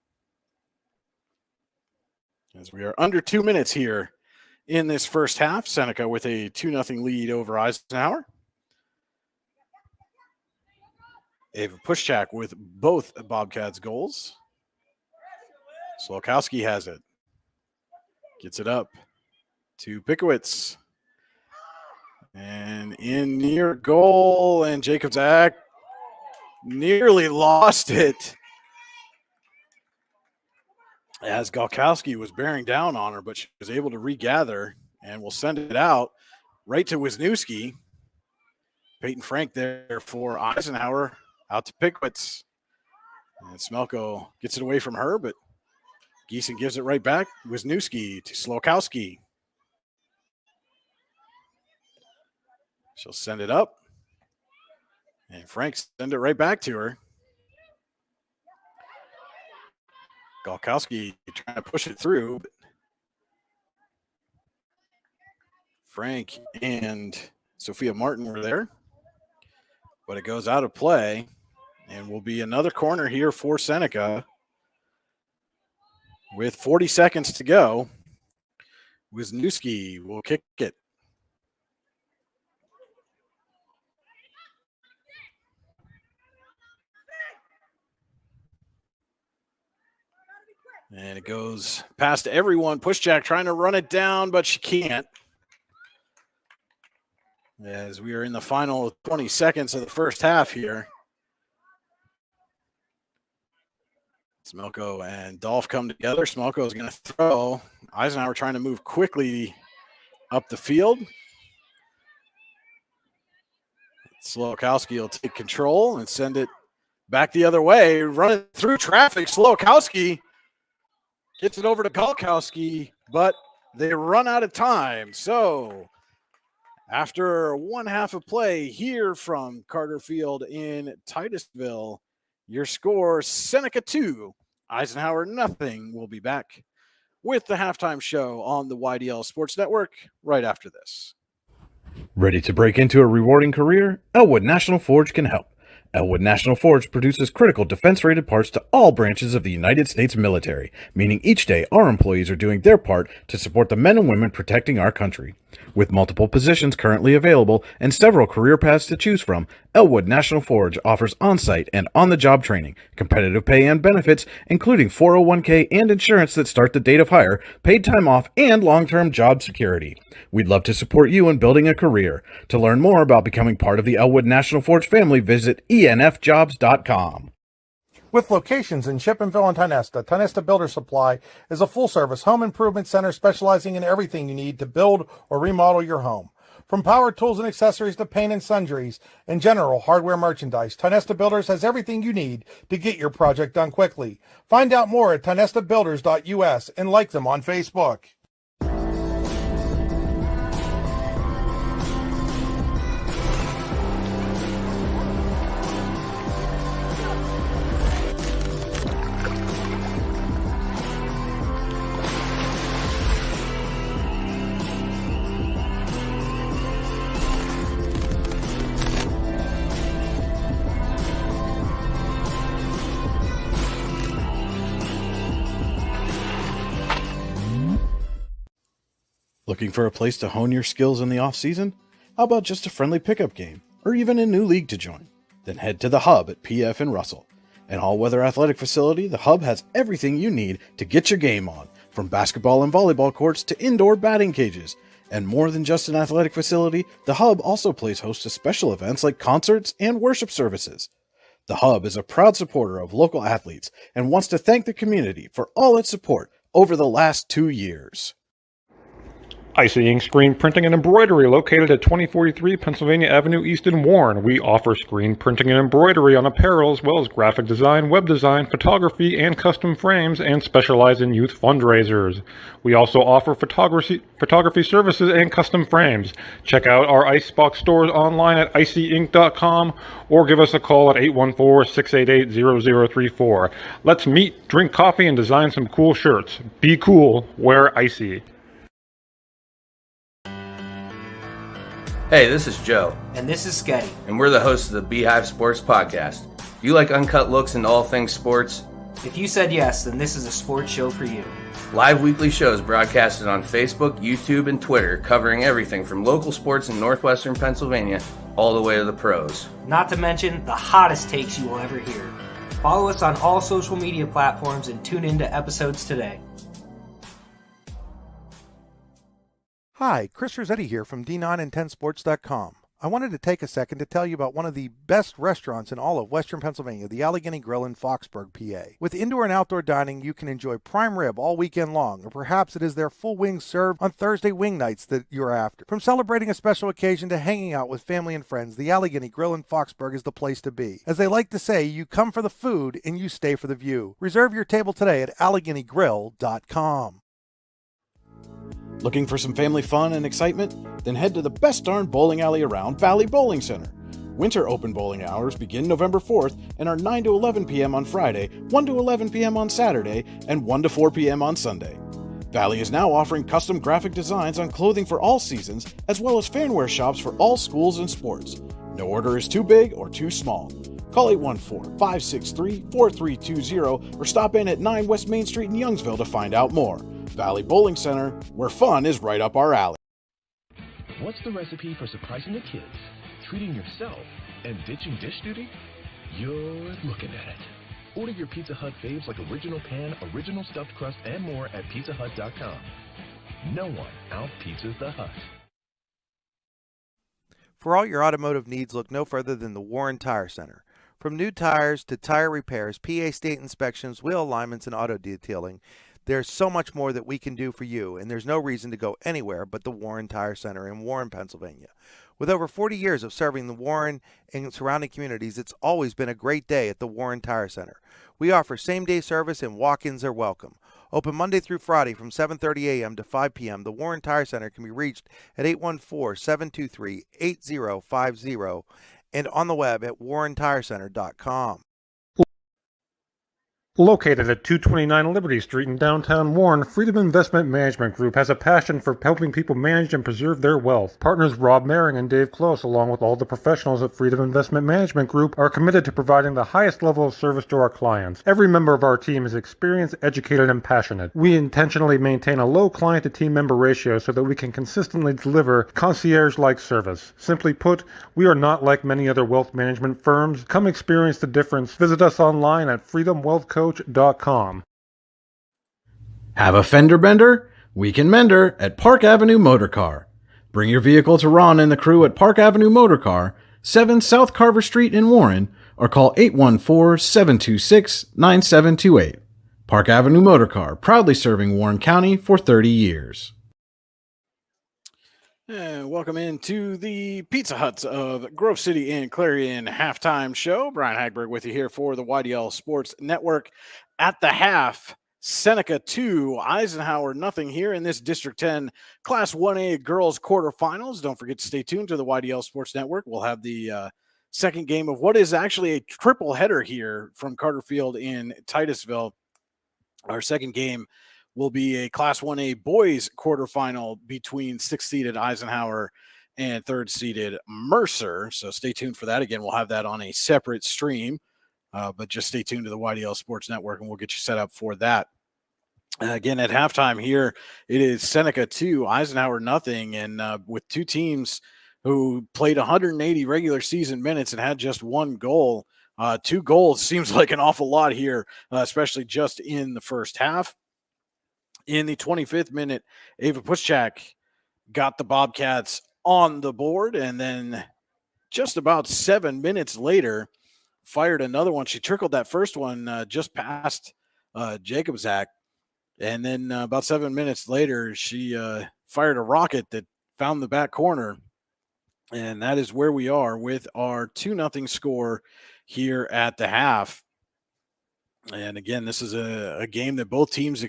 As we are under 2 minutes here in this first half, Seneca with a 2-0 lead over Eisenhower. Ava Pushchak with both Bobcats goals. Slokowski has it. Gets it up to Pickowitz. And in near goal, and Jacobzak nearly lost it as Galkowski was bearing down on her, but she was able to regather and will send it out right to Wisniewski. Peyton Frank there for Eisenhower, out to Pickowitz. And Smelko gets it away from her, but Giesen gives it right back. Wisniewski to Slokowski. She'll send it up. And Frank send it right back to her. Galkowski trying to push it through. But Frank and Sophia Martin were there. But it goes out of play. And will be another corner here for Seneca. With 40 seconds to go, Wisniewski will kick it. And it goes past everyone. Pushchak trying to run it down, but she can't. As we are in the final 20 seconds of the first half here. Smelko and Dolph come together. Smelko is going to throw. Eisenhower trying to move quickly up the field. Slokowski will take control and send it back the other way. Running through traffic. Slokowski gets it over to Galkowski, but they run out of time. So after one half of play here from Carter Field in Titusville, your score, Seneca 2, Eisenhower nothing. We'll be back with the halftime show on the YDL Sports Network right after this. Ready to break into a rewarding career? Elwood National Forge can help. Elwood National Forge produces critical defense-rated parts to all branches of the United States military, meaning each day our employees are doing their part to support the men and women protecting our country. With multiple positions currently available and several career paths to choose from, Elwood National Forge offers on-site and on-the-job training, competitive pay and benefits, including 401k and insurance that start the date of hire, paid time off, and long-term job security. We'd love to support you in building a career. To learn more about becoming part of the Elwood National Forge family, visit enfjobs.com. With locations in Shippensville and Tionesta Builder Supply is a full-service home improvement center specializing in everything you need to build or remodel your home. From power tools and accessories to paint and sundries and general hardware merchandise, Tionesta Builders has everything you need to get your project done quickly. Find out more at tionestabuilders.us and like them on Facebook. Looking for a place to hone your skills in the off-season? How about just a friendly pickup game, or even a new league to join? Then head to the Hub at PF in Russell. An all-weather athletic facility, the Hub has everything you need to get your game on, from basketball and volleyball courts to indoor batting cages. And more than just an athletic facility, the Hub also plays host to special events like concerts and worship services. The Hub is a proud supporter of local athletes and wants to thank the community for all its support over the last 2 years. Icing, screen printing, and embroidery located at 2043 Pennsylvania Avenue East in Warren. We offer screen printing and embroidery on apparel as well as graphic design, web design, photography, and custom frames, and specialize in youth fundraisers. We also offer photography services and custom frames. Check out our Icebox stores online at icyinc.com or give us a call at 814-688-0034. Let's meet, drink coffee, and design some cool shirts. Be cool, wear icy. Hey, this is Joe. And this is Sketty. And we're the hosts of the Beehive Sports Podcast. Do you like uncut looks into all things sports? If you said yes, then this is a sports show for you. Live weekly shows broadcasted on Facebook, YouTube, and Twitter, covering everything from local sports in northwestern Pennsylvania all the way to the pros. Not to mention the hottest takes you will ever hear. Follow us on all social media platforms and tune into episodes today. Hi, Chris Rossetti here from D9and10sports.com. I wanted to take a second to tell you about one of the best restaurants in all of Western Pennsylvania, the Allegheny Grill in Foxburg, PA. With indoor and outdoor dining, you can enjoy prime rib all weekend long, or perhaps it is their full wings served on Thursday wing nights that you're after. From celebrating a special occasion to hanging out with family and friends, the Allegheny Grill in Foxburg is the place to be. As they like to say, you come for the food and you stay for the view. Reserve your table today at AlleghenyGrill.com. Looking for some family fun and excitement? Then head to the best darn bowling alley around, Valley Bowling Center. Winter open bowling hours begin November 4th and are 9 to 11 p.m. on Friday, 1 to 11 p.m. on Saturday, and 1 to 4 p.m. on Sunday. Valley is now offering custom graphic designs on clothing for all seasons, as well as fanwear shops for all schools and sports. No order is too big or too small. Call 814-563-4320 or stop in at 9 West Main Street in Youngsville to find out more. Valley Bowling Center, where fun is right up our alley. What's the recipe for surprising the kids, treating yourself, and ditching dish duty? You're looking at it. Order your Pizza Hut faves like original pan, original stuffed crust, and more at pizzahut.com. No one out-pizzas the Hut. For all your automotive needs, look no further than the Warren Tire Center. From new tires to tire repairs, PA state inspections, wheel alignments, and auto detailing, there's so much more that we can do for you, and there's no reason to go anywhere but the Warren Tire Center in Warren, Pennsylvania. With over 40 years of serving the Warren and surrounding communities, it's always been a great day at the Warren Tire Center. We offer same-day service and walk-ins are welcome. Open Monday through Friday from 7:30 a.m. to 5 p.m., the Warren Tire Center can be reached at 814-723-8050 and on the web at warrentirecenter.com. Located at 229 Liberty Street in downtown Warren, Freedom Investment Management Group has a passion for helping people manage and preserve their wealth. Partners Rob Maring and Dave Close, along with all the professionals at Freedom Investment Management Group, are committed to providing the highest level of service to our clients. Every member of our team is experienced, educated, and passionate. We intentionally maintain a low client-to-team member ratio so that we can consistently deliver concierge-like service. Simply put, we are not like many other wealth management firms. Come experience the difference. Visit us online at freedomwealthcoach.com. Have a fender bender? We can mender at Park Avenue Motor Car. Bring your vehicle to Ron and the crew at Park Avenue Motor Car, 7 South Carver Street in Warren, or call 814-726-9728. Park Avenue Motor Car, proudly serving Warren County for 30 years. And welcome into the Pizza Huts of Grove City and Clarion halftime show. Brian Hagberg with you here for the YDL Sports Network. At the half, Seneca 2, Eisenhower nothing here in this District 10 Class 1A girls quarterfinals. Don't forget to stay tuned to the YDL Sports Network. We'll have the second game of what is actually a triple header here from Carter Field in Titusville. Our second game will be a Class 1A boys quarterfinal between 6th-seeded Eisenhower and 3rd-seeded Mercer. So stay tuned for that. Again, we'll have that on a separate stream, but just stay tuned to the YDL Sports Network, and we'll get you set up for that. Again, at halftime here, it is Seneca 2, Eisenhower nothing, and with two teams who played 180 regular season minutes and had just one goal. 2 goals seems like an awful lot here, especially just in the first half. In the 25th minute, Ava Puschak got the Bobcats on the board, and then just about 7 minutes later, fired another one. She trickled that first one just past Jacobzak, and then about 7 minutes later, she fired a rocket that found the back corner. And that is where we are with our 2-0 score here at the half. And again, this is a game that both teams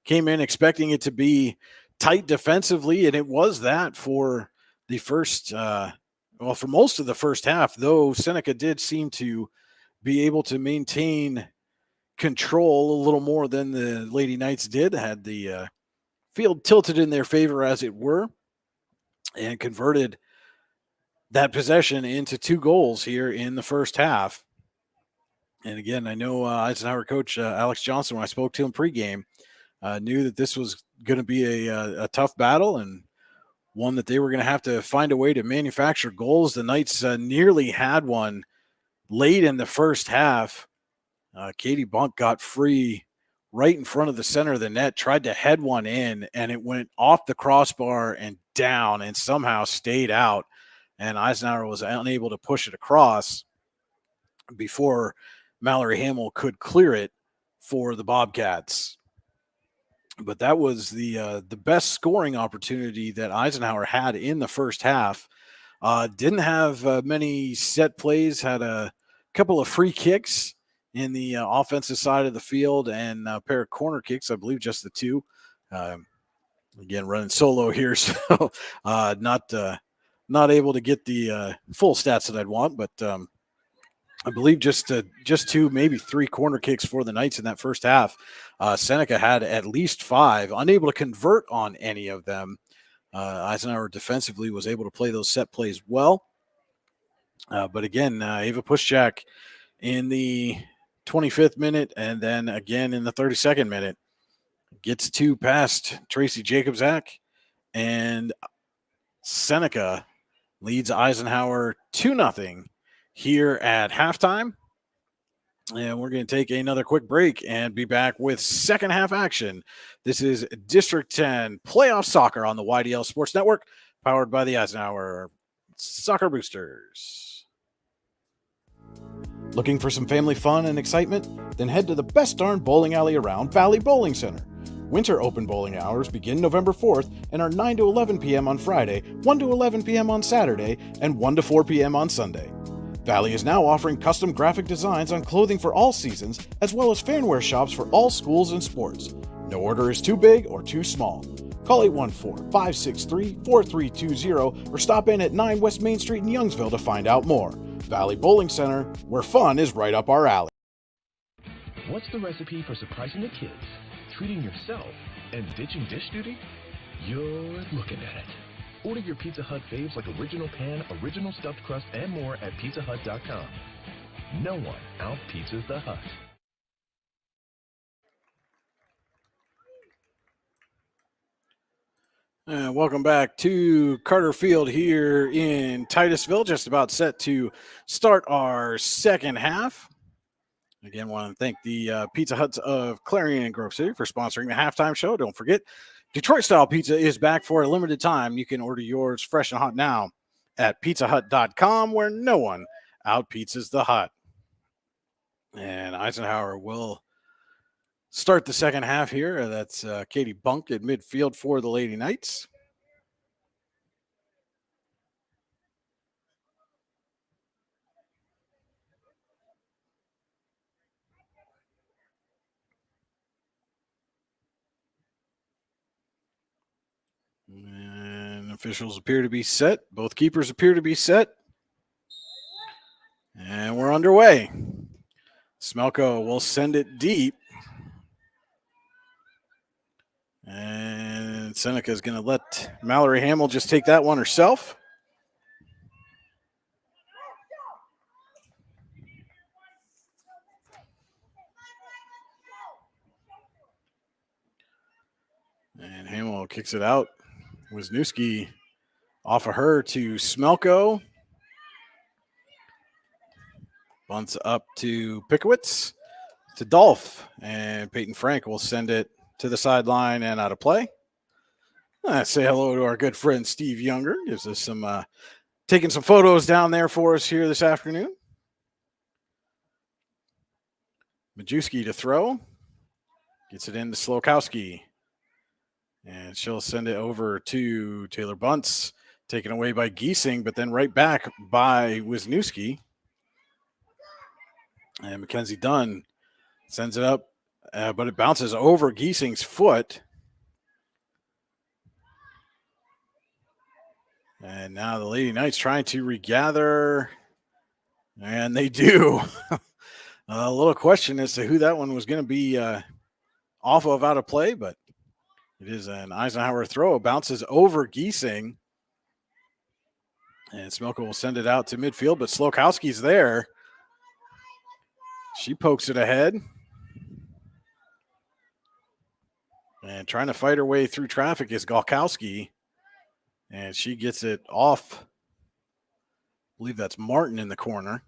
came in expecting it to be tight defensively, and it was that for the first, for most of the first half, though Seneca did seem to be able to maintain control a little more than the Lady Knights did, had the field tilted in their favor, as it were, and converted that possession into 2 goals here in the first half. And again, I know Eisenhower coach Alex Johnson, when I spoke to him pregame, knew that this was going to be a tough battle and one that they were going to have to find a way to manufacture goals. The Knights nearly had one late in the first half. Katie Bunk got free right in front of the center of the net, tried to head one in, and it went off the crossbar and down and somehow stayed out. And Eisenhower was unable to push it across before Mallory Hamill could clear it for the Bobcats. But that was the best scoring opportunity that Eisenhower had in the first half. Didn't have many set plays, had a couple of free kicks in the offensive side of the field and a pair of corner kicks, I believe just the 2. Again, running solo here, so not able to get the full stats that I'd want, but I believe just 2, maybe 3 corner kicks for the Knights in that first half. Seneca had at least 5, unable to convert on any of them. Eisenhower defensively was able to play those set plays well. But again, Ava Pushchak in the 25th minute and then again in the 32nd minute gets 2 past Tracy Jacobzak, and Seneca leads Eisenhower 2-0 here at halftime. And we're going to take another quick break and be back with second half action. This is District 10 Playoff Soccer on the YDL Sports Network, powered by the Eisenhower Soccer Boosters. Looking for some family fun and excitement? Then head to the best darn bowling alley around, Valley Bowling Center. Winter open bowling hours begin November 4th and are 9 to 11 p.m. on Friday, 1 to 11 p.m. on Saturday, and 1 to 4 p.m. on Sunday. Valley is now offering custom graphic designs on clothing for all seasons, as well as fanwear shops for all schools and sports. No order is too big or too small. Call 814-563-4320 or stop in at 9 West Main Street in Youngsville to find out more. Valley Bowling Center, where fun is right up our alley. What's the recipe for surprising the kids, treating yourself, and ditching dish duty? You're looking at it. Order your Pizza Hut faves like original pan, original stuffed crust, and more at pizzahut.com. No one out-pizzas the Hut. Welcome back to Carter Field here in Titusville, just about set to start our second half. Again, want to thank the Pizza Huts of Clarion and Grove City for sponsoring the halftime show. Don't forget, Detroit-style pizza is back for a limited time. You can order yours fresh and hot now at pizzahut.com, where no one out-pizzas the Hut. And Eisenhower will start the second half here. That's Katie Bunk at midfield for the Lady Knights. And officials appear to be set. Both keepers appear to be set. And we're underway. Smelko will send it deep. And Seneca is going to let Mallory Hamill just take that one herself. And Hamill kicks it out. Wisniewski off of her to Smelko. Bunts up to Pickowitz, to Dolph, and Peyton Frank will send it to the sideline and out of play. Say hello to our good friend Steve Younger. Gives us some taking some photos down there for us here this afternoon. Majewski to throw. Gets it into Slokowski. And she'll send it over to Taylor Bunce, taken away by Giesing, but then right back by Wisniewski. And Mackenzie Dunn sends it up, but it bounces over Giesing's foot. And now the Lady Knights trying to regather, and they do. A little question as to who that one was going to be off of out of play, but it is an Eisenhower throw. It bounces over Giesing, and Smelko will send it out to midfield, but Slokowski's there. She pokes it ahead. And trying to fight her way through traffic is Galkowski. And she gets it off. I believe that's Martin in the corner.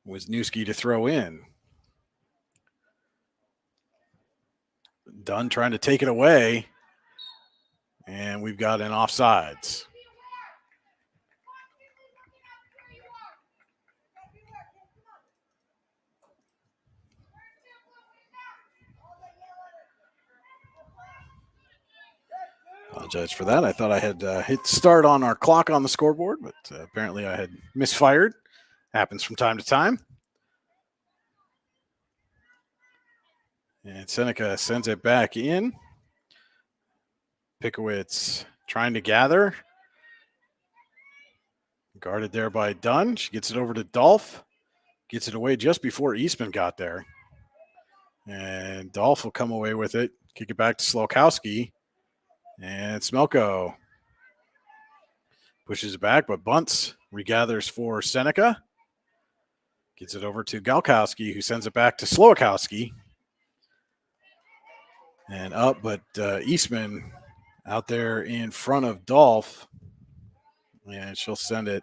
Wisniewski to throw in. Dunn trying to take it away. And we've got an offsides. Apologize for that. I thought I had hit start on our clock on the scoreboard, but apparently I had misfired. Happens from time to time. And Seneca sends it back in. Pickowitz trying to gather. Guarded there by Dunn. She gets it over to Dolph. Gets it away just before Eastman got there. And Dolph will come away with it. Kick it back to Slokowski. And Smelko pushes it back, but Bunce regathers for Seneca. Gets it over to Galkowski, who sends it back to Slowakowski. And up, but Eastman out there in front of Dolph. And she'll send it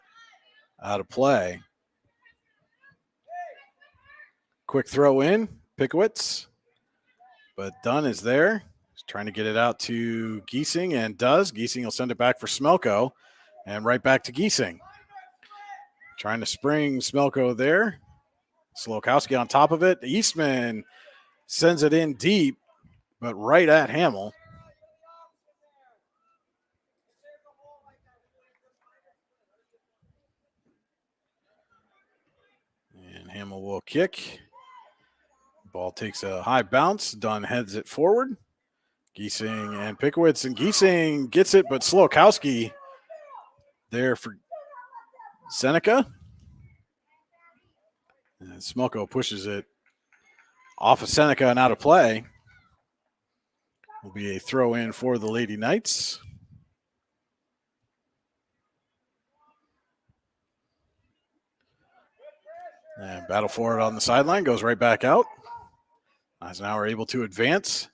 out of play. Quick throw in, Pickowitz. But Dunn is there. He's trying to get it out to Giesing, and does. Giesing will send it back for Smelko. And right back to Giesing. Trying to spring Smelko there. Slokowski on top of it. Eastman sends it in deep, but right at Hamill. And Hamill will kick. Ball takes a high bounce. Dunn heads it forward. Giesing and Pickowitz, and Giesing gets it, but Slokowski there for Seneca. And Smelko pushes it off of Seneca and out of play. Will be a throw in for the Lady Knights. And battle for it on the sideline, goes right back out. Eisenhower able to advance.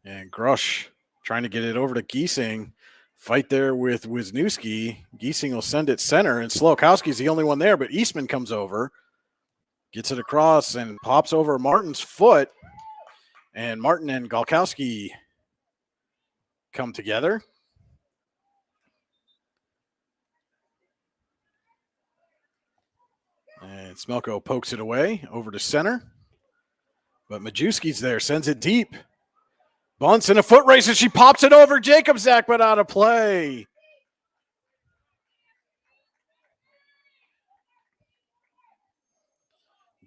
And Grush trying to get it over to Giesing. Fight there with Wisniewski. Giesing will send it center, and Slokowski's the only one there, but Eastman comes over, gets it across, and pops over Martin's foot. And Martin and Galkowski come together. And Smelko pokes it away over to center. But Majewski's there, sends it deep. Bunce in a foot race, and she pops it over Jacobzak, but out of play.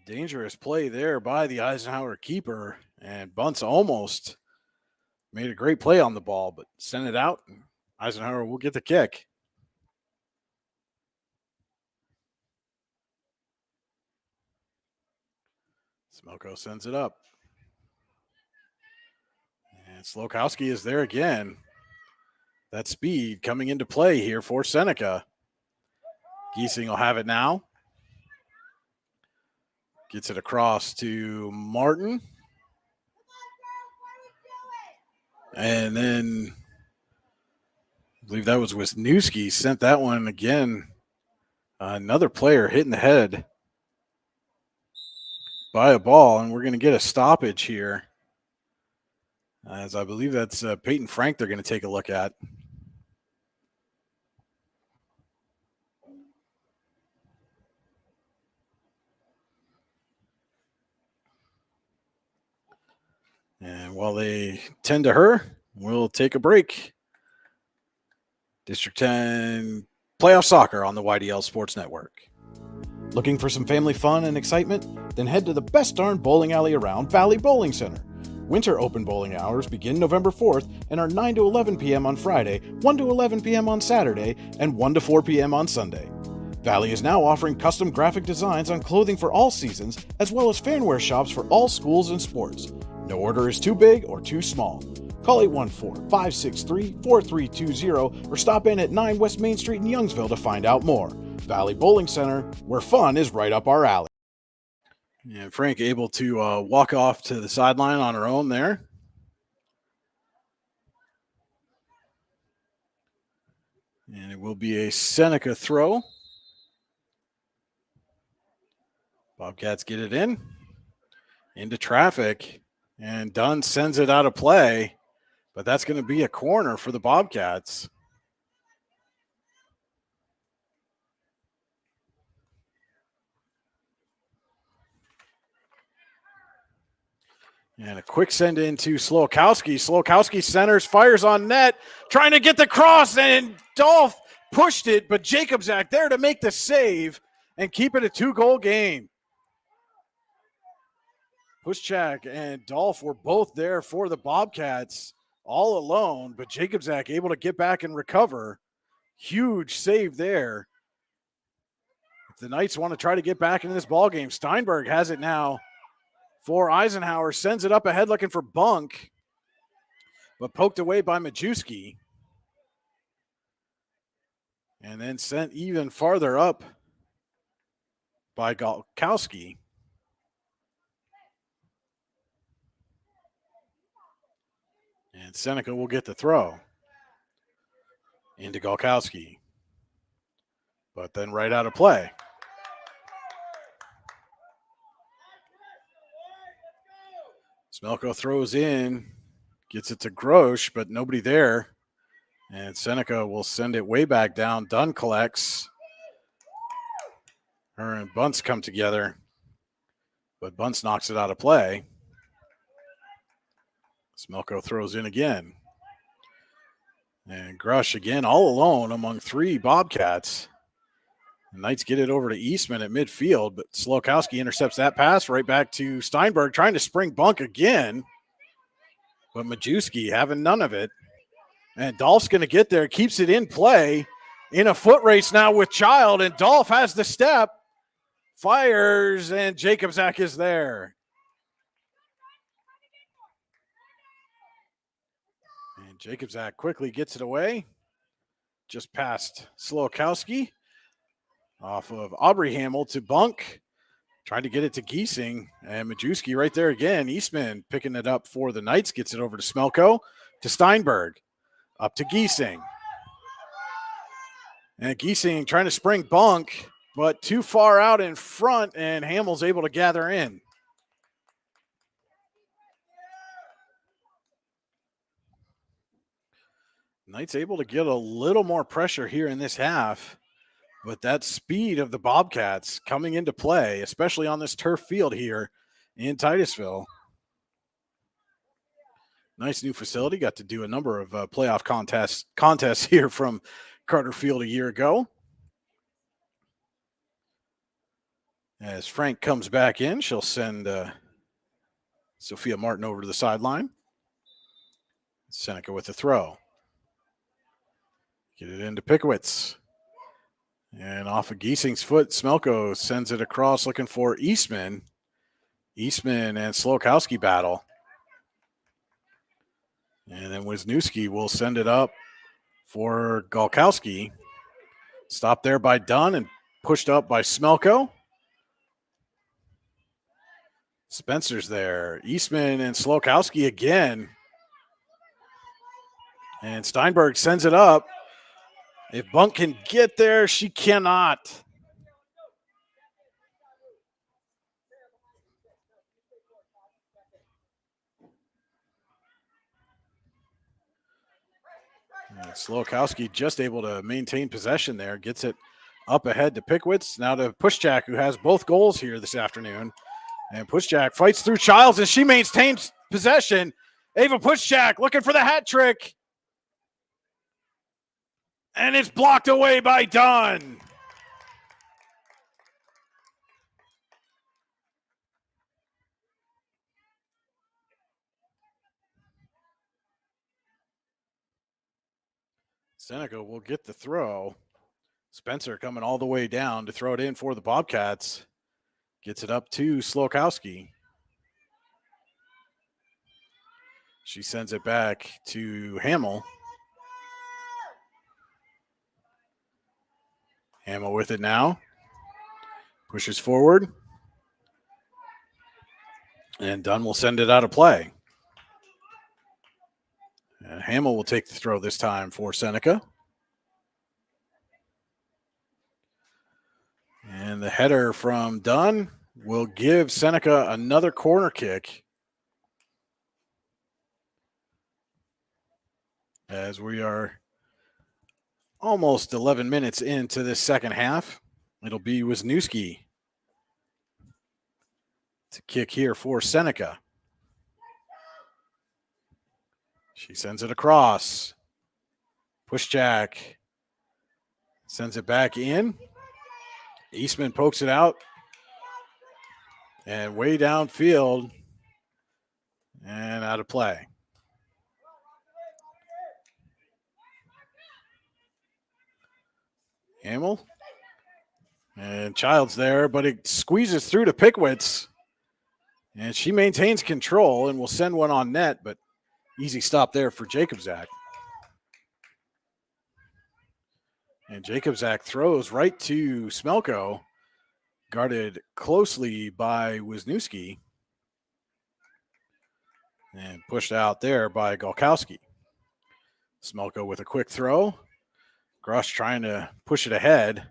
Dangerous play there by the Eisenhower keeper, and Bunce almost made a great play on the ball, but sent it out. Eisenhower will get the kick. Smelko sends it up. And Slokowski is there again. That speed coming into play here for Seneca. Giesing will have it now. Gets it across to Martin. And then I believe that was Wisniewski. Sent that one again. Another player hitting the head by a ball, and we're going to get a stoppage here. As I believe that's Peyton Frank they're going to take a look at. And while they tend to her, we'll take a break. District 10 playoff soccer on the YDL Sports Network. Looking for some family fun and excitement? Then head to the best darn bowling alley around, Valley Bowling Center. Winter open bowling hours begin November 4th and are 9 to 11 p.m. on Friday, 1 to 11 p.m. on Saturday, and 1 to 4 p.m. on Sunday. Valley is now offering custom graphic designs on clothing for all seasons, as well as fanwear shops for all schools and sports. No order is too big or too small. Call 814-563-4320 or stop in at 9 West Main Street in Youngsville to find out more. Valley Bowling Center, where fun is right up our alley. And Frank able to walk off to the sideline on her own there. And it will be a Seneca throw. Bobcats get it into traffic, and Dunn sends it out of play, but that's going to be a corner for the Bobcats. And a quick send in to Slowakowski. Slowakowski centers, fires on net, trying to get the cross, and Dolph pushed it, but Jacobzak there to make the save and keep it a 2-goal game. Pushchak and Dolph were both there for the Bobcats all alone, but Jacobzak able to get back and recover. Huge save there. If the Knights want to try to get back into this ball game, Steinberg has it now for Eisenhower, sends it up ahead looking for Bunk, but poked away by Majewski. And then sent even farther up by Galkowski. And Seneca will get the throw into Galkowski, but then right out of play. Smelko throws in, gets it to Grosh, but nobody there. And Seneca will send it way back down. Dunn collects. Her and Bunce come together, but Bunce knocks it out of play. Smelko throws in again. And Grush again all alone among 3 Bobcats. The Knights get it over to Eastman at midfield, but Slowakowski intercepts that pass right back to Steinberg, trying to spring Bunk again. But Majewski having none of it. And Dolph's going to get there, keeps it in play in a foot race now with Child, and Dolph has the step, fires, and Jacobzak is there. And Jacobzak quickly gets it away, just past Slowakowski. Off of Aubrey Hamill to Bunk, trying to get it to Giesing, and Majewski right there again. Eastman picking it up for the Knights, gets it over to Smelko, to Steinberg, up to Giesing. And Giesing trying to spring Bunk, but too far out in front, and Hamill's able to gather in. Knights able to get a little more pressure here in this half. But that speed of the Bobcats coming into play, especially on this turf field here in Titusville. Nice new facility. Got to do a number of playoff contests here from Carter Field a year ago. As Frank comes back in, she'll send Sophia Martin over to the sideline. Seneca with the throw. Get it into Pickowitz. And off of Giesing's foot, Smelko sends it across looking for Eastman. Eastman and Slowakowski battle. And then Wisniewski will send it up for Galkowski. Stopped there by Dunn and pushed up by Smelko. Spencer's there. Eastman and Slowakowski again. And Steinberg sends it up. If Bunk can get there, she cannot. And Slowakowski just able to maintain possession there. Gets it up ahead to Pickwitz. Now to Pushchak, who has both goals here this afternoon. And Pushjack fights through Childs, and she maintains possession. Ava Pushjack looking for the hat trick. And it's blocked away by Dunn. Seneca will get the throw. Spencer coming all the way down to throw it in for the Bobcats. Gets it up to Slokowski. She sends it back to Hamill. Hamill with it now. Pushes forward. And Dunn will send it out of play. And Hamill will take the throw this time for Seneca. And the header from Dunn will give Seneca another corner kick. As we are almost 11 minutes into this second half, it'll be Wisniewski to kick here for Seneca. She sends it across. Pushjack sends it back in. Eastman pokes it out. And way downfield and out of play. Hamill. And Childs there, but it squeezes through to Pickwitz. And she maintains control and will send one on net, but easy stop there for Jacobzak. And Jacobzak throws right to Smelko, guarded closely by Wisniewski. And pushed out there by Golkowski. Smelko with a quick throw. Grush trying to push it ahead,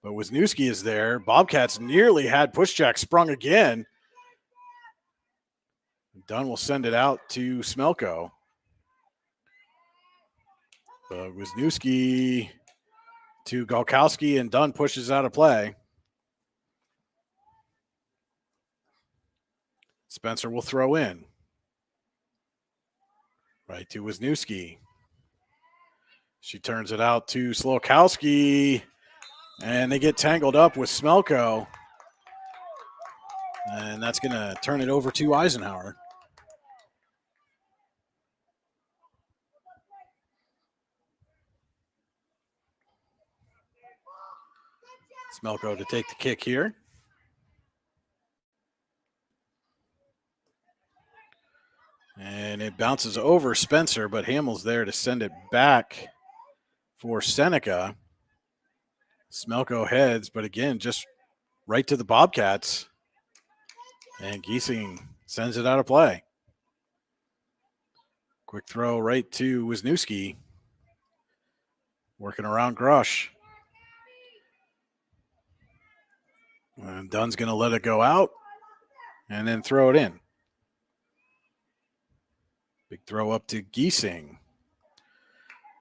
but Wisniewski is there. Bobcats nearly had Pushjack sprung again. Dunn will send it out to Smelko. Wisniewski to Golkowski, and Dunn pushes out of play. Spencer will throw in. Right to Wisniewski. She turns it out to Slokowski, and they get tangled up with Smelko. And that's going to turn it over to Eisenhower. Smelko to take the kick here. And it bounces over Spencer, but Hamill's there to send it back for Seneca. Smelko heads, but again, just right to the Bobcats. And Giesing sends it out of play. Quick throw right to Wisniewski. Working around Grush. And Dunn's going to let it go out and then throw it in. Big throw up to Giesing.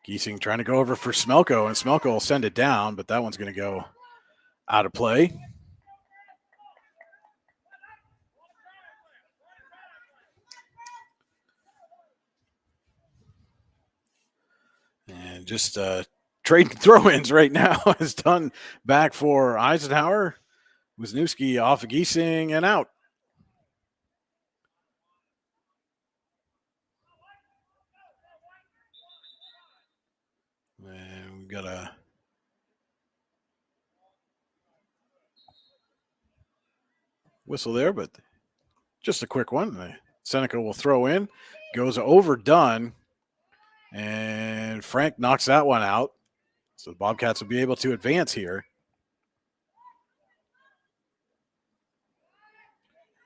Giesing trying to go over for Smelko, and Smelko will send it down, but that one's going to go out of play. And just trading throw-ins right now is done back for Eisenhower. Wisniewski off of Giesing and out. And we've got a whistle there, but just a quick one. Seneca will throw in, goes over Dunn, and Frank knocks that one out. So the Bobcats will be able to advance here.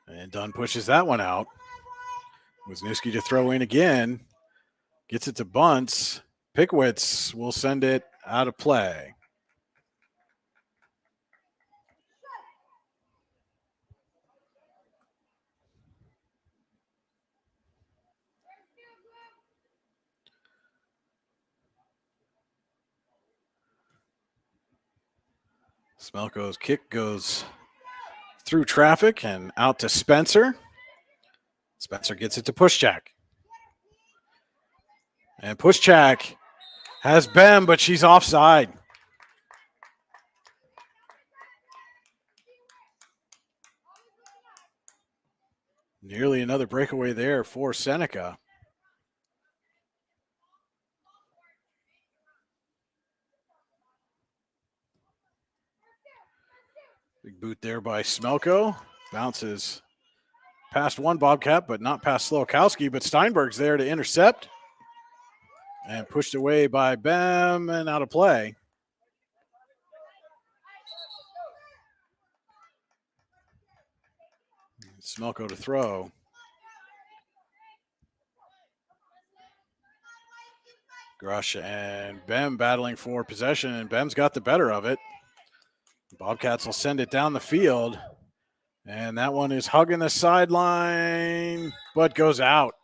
And Dunn pushes that one out. Wisniewski to throw in again. Gets it to Bunce. Pickwitz will send it out of play. Smelko's kick goes through traffic and out to Spencer. Spencer gets it to Pushchak. And Pushchak has Bem, but she's offside. Nearly another breakaway there for Seneca. Big boot there by Smelko. Bounces past one Bobcat, but not past Slowakowski. But Steinberg's there to intercept. And pushed away by Bem and out of play. Smelko to throw. Grush and Bem battling for possession, and Bem's got the better of it. Bobcats will send it down the field, and that one is hugging the sideline, but goes out.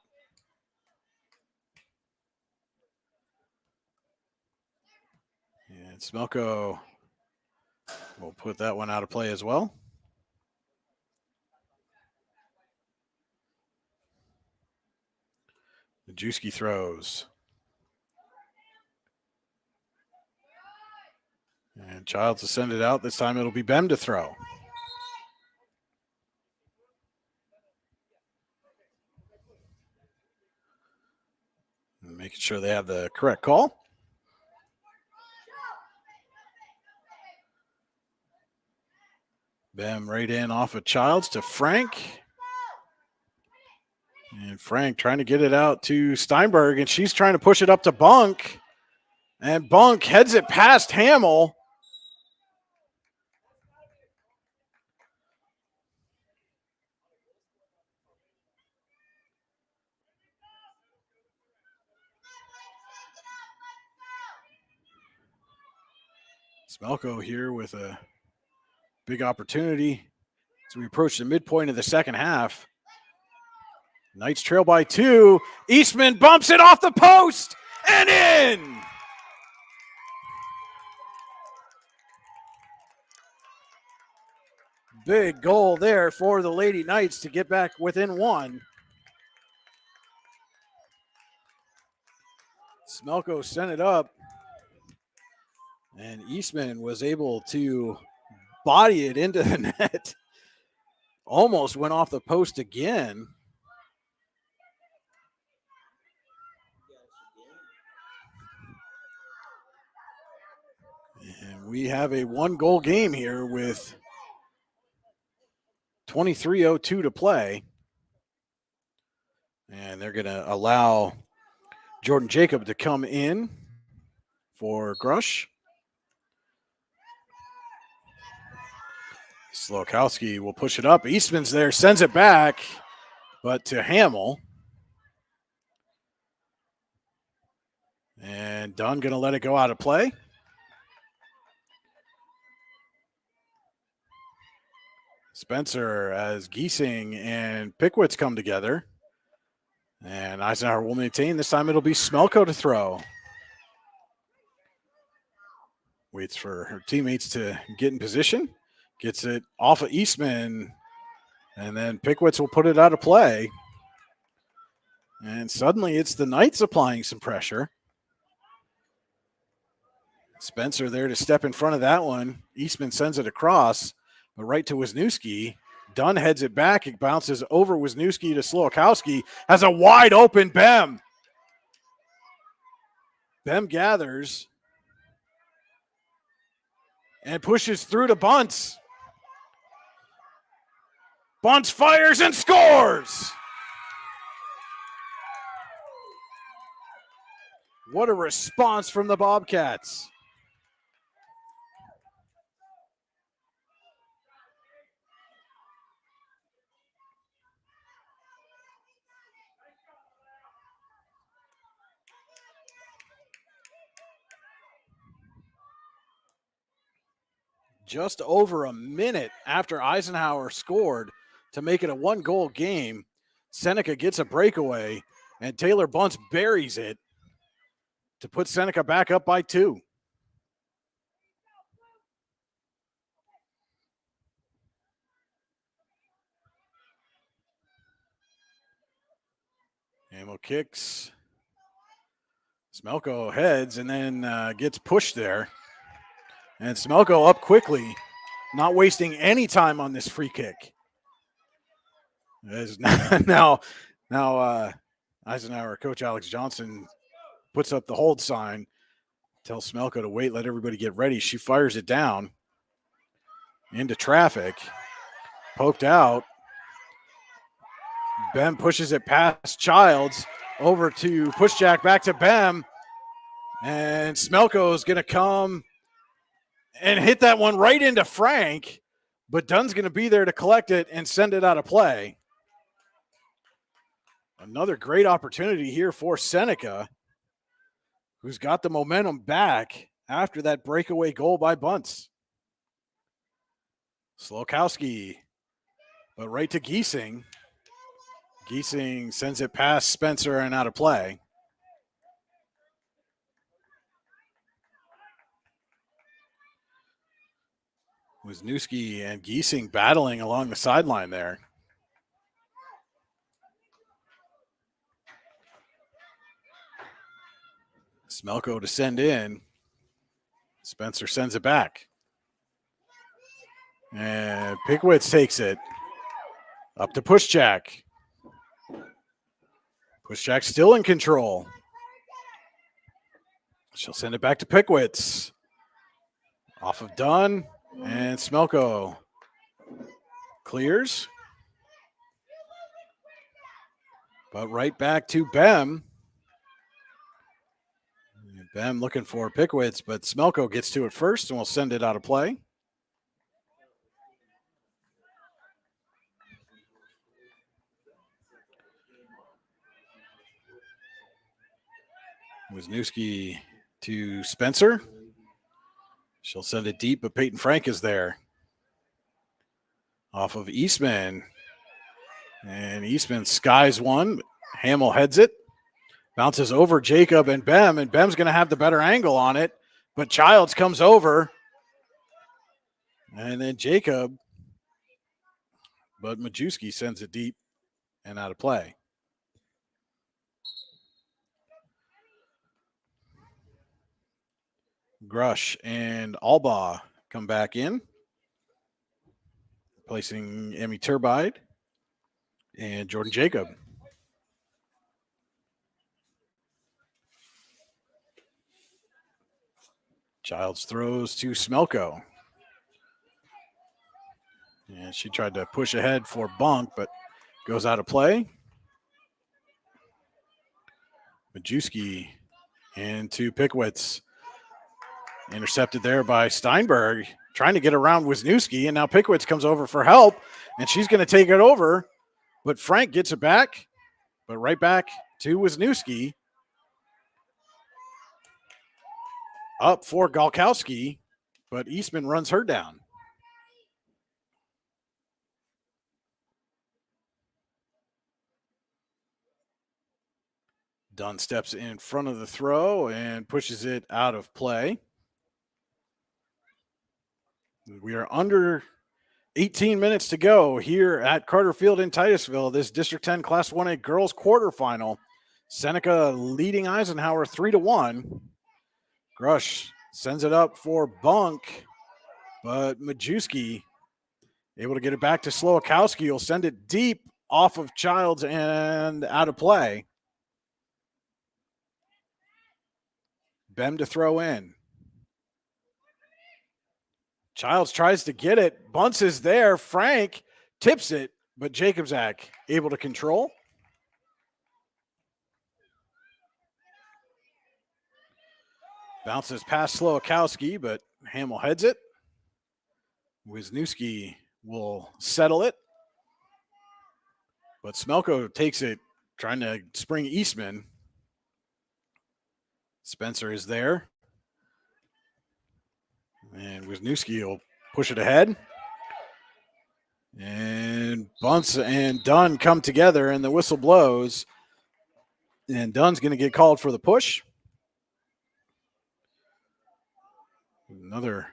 And Smelko will put that one out of play as well. Majewski throws. And Childs will send it out. This time it'll be Bem to throw. Making sure they have the correct call. Bem right in off of Childs to Frank. And Frank trying to get it out to Steinberg, and she's trying to push it up to Bunk. And Bunk heads it past Hamill. Smelko here with a big opportunity as we approach the midpoint of the second half. Knights trail by 2. Eastman bumps it off the post and in. Big goal there for the Lady Knights to get back within 1. Smelko sent it up, and Eastman was able to body it into the net. Almost went off the post again. And we have a 1-goal game here with 23:02 to play. And they're going to allow Jordan Jacob to come in for Grush. Slowakowski will push it up. Eastman's there, sends it back, but to Hamill. And Dunn going to let it go out of play. Spencer as Giesing and Pickwitz come together. And Eisenhower will maintain. This time it'll be Smelko to throw. Waits for her teammates to get in position. Gets it off of Eastman. And then Pickwitz will put it out of play. And suddenly it's the Knights applying some pressure. Spencer there to step in front of that one. Eastman sends it across, but right to Wisniewski. Dunn heads it back. It bounces over Wisniewski to Slowakowski. Has a wide open Bem. Bem gathers and pushes through to Bunce. Bunce fires and scores. What a response from the Bobcats. Just over a minute after Eisenhower scored to make it a 1-goal game, Seneca gets a breakaway, and Taylor Bunce buries it to put Seneca back up by 2. Hamill kicks. Smelko heads and then gets pushed there. And Smelko up quickly, not wasting any time on this free kick. As now Eisenhower, Coach Alex Johnson puts up the hold sign, tells Smelko to wait, let everybody get ready. She fires it down into traffic, poked out. Bem pushes it past Childs over to Pushjack, back to Bem. And Smelko is going to come and hit that one right into Frank, but Dunn's going to be there to collect it and send it out of play. Another great opportunity here for Seneca, who's got the momentum back after that breakaway goal by Bunce. Slokowski, but right to Giesing. Giesing sends it past Spencer and out of play. Wisniewski and Giesing battling along the sideline there. Smelko to send in. Spencer sends it back. And Pickwitz takes it. Up to Pushjack. Pushjack still in control. She'll send it back to Pickwitz. Off of Dunn. And Smelko clears. But right back to Bem. Bem looking for Pickwitz, but Smelko gets to it first and will send it out of play. Wisniewski to Spencer. She'll send it deep, but Peyton Frank is there. Off of Eastman. And Eastman skies one. Hamill heads it. Bounces over Jacob and Bem's going to have the better angle on it, but Childs comes over. And then Jacob, but Majewski sends it deep and out of play. Grush and Albaugh come back in, replacing Emmy Turbide and Jordan Jacob. Childs throws to Smelko. And she tried to push ahead for Bunk, but goes out of play. Majewski into Pickwitz. Intercepted there by Steinberg, trying to get around Wisniewski, and now Pickwitz comes over for help, and she's going to take it over, but Frank gets it back, but right back to Wisniewski. Up for Galkowski, but Eastman runs her down. Dunn steps in front of the throw and pushes it out of play. We are under 18 minutes to go here at Carter Field in Titusville. This District 10 Class 1A girls quarterfinal. Seneca leading Eisenhower 3-1. Grush sends it up for Bunk, but Majewski able to get it back to Slowakowski. Will send it deep off of Childs and out of play. Bem to throw in. Childs tries to get it. Bunce is there. Frank tips it, but Jacobzak able to control. Bounces past Slowakowski, but Hamill heads it. Wisniewski will settle it. But Smelko takes it, trying to spring Eastman. Spencer is there. And Wisniewski will push it ahead. And Bunce and Dunn come together, and the whistle blows. And Dunn's going to get called for the push. Another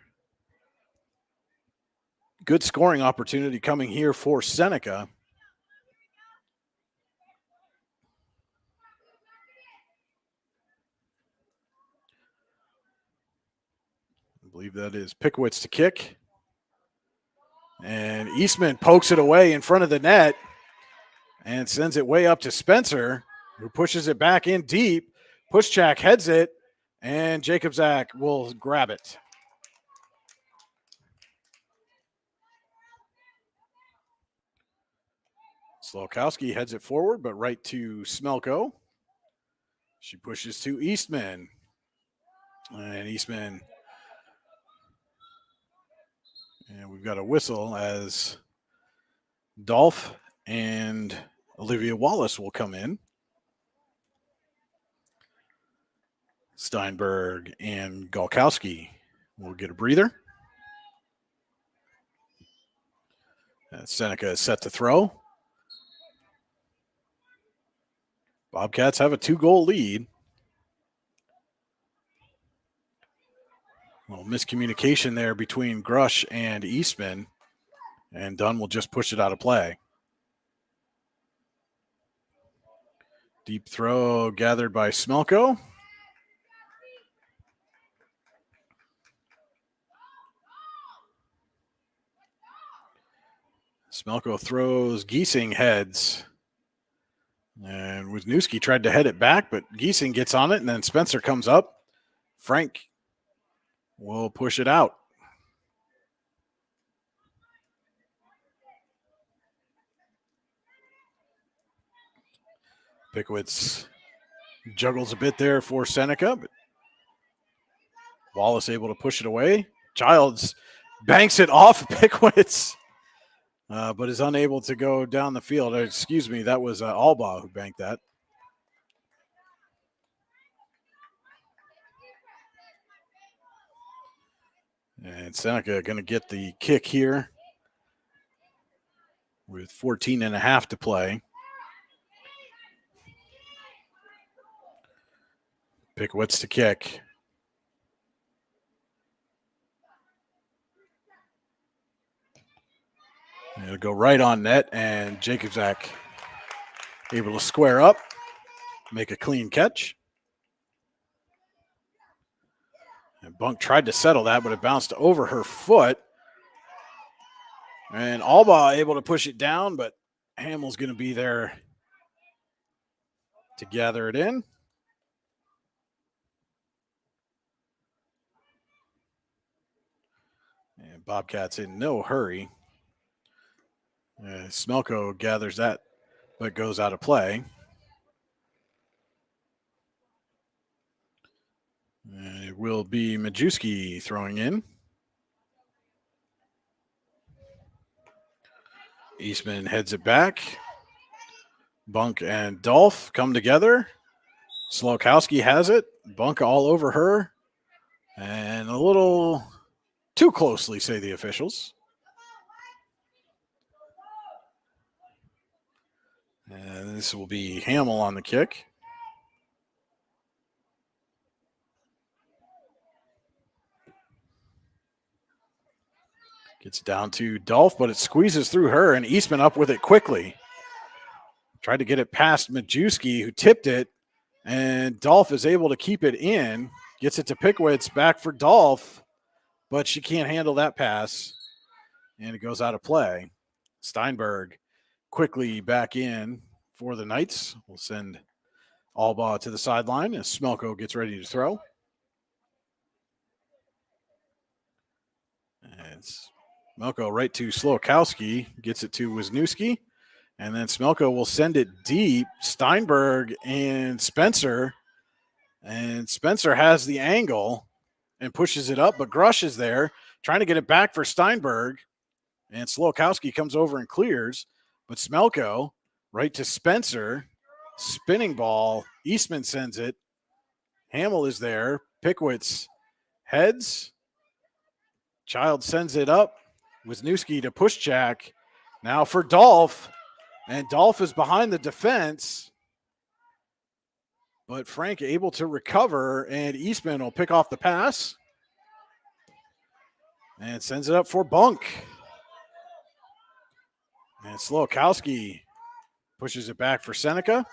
good scoring opportunity coming here for Seneca. believe that is Pickowitz to kick. And Eastman pokes it away in front of the net and sends it way up to Spencer, who pushes it back in deep. Pushchak heads it, and Jacobzak will grab it. Slokowski heads it forward, but right to Smelko. She pushes to Eastman. And Eastman, and we've got a whistle as Dolph and Olivia Wallace will come in. Steinberg and Golkowski will get a breather. Seneca is set to throw. Bobcats have a 2-goal lead. A little miscommunication there between Grush and Eastman, and Dunn will just push it out of play. Deep throw gathered by Smelko. Smelko throws, Giesing heads. And Wisniewski tried to head it back, but Giesing gets on it, and then Spencer comes up. Frank will push it out. Pickowitz juggles a bit there for Seneca, but Wallace able to push it away. Childs banks it off Pickowitz, but is unable to go down the field. Excuse me, that was Alba who banked that. And Seneca going to get the kick here with 14 and a half to play. Pickowitz to kick. It'll go right on net, and Jacobzak able to square up, make a clean catch. And Bunk tried to settle that, but it bounced over her foot. And Alba able to push it down, but Hamill's going to be there to gather it in. And Bobcats in no hurry. Smelko gathers that, but goes out of play. It will be Majewski throwing in. Eastman heads it back. Bunk and Dolph come together. Slokowski has it. Bunk all over her. And a little too closely, say the officials. And this will be Hamill on the kick. Gets down to Dolph, but it squeezes through her, and Eastman up with it quickly. Tried to get it past Majewski, who tipped it, and Dolph is able to keep it in. Gets it to Pickowitz, back for Dolph, but she can't handle that pass, and it goes out of play. Steinberg quickly back in for the Knights. We'll send Alba to the sideline as Smelko gets ready to throw. And Smelko right to Slokowski, gets it to Wisniewski, and then Smelko will send it deep. Steinberg and Spencer has the angle and pushes it up, but Grush is there trying to get it back for Steinberg, and Slokowski comes over and clears, but Smelko right to Spencer, spinning ball. Eastman sends it. Hamill is there. Pickowitz heads. Child sends it up. Wisniewski to Pushchak. Now for Dolph. And Dolph is behind the defense. But Frank able to recover, and Eastman will pick off the pass. And sends it up for Bunk. And Slokowski pushes it back for Seneca.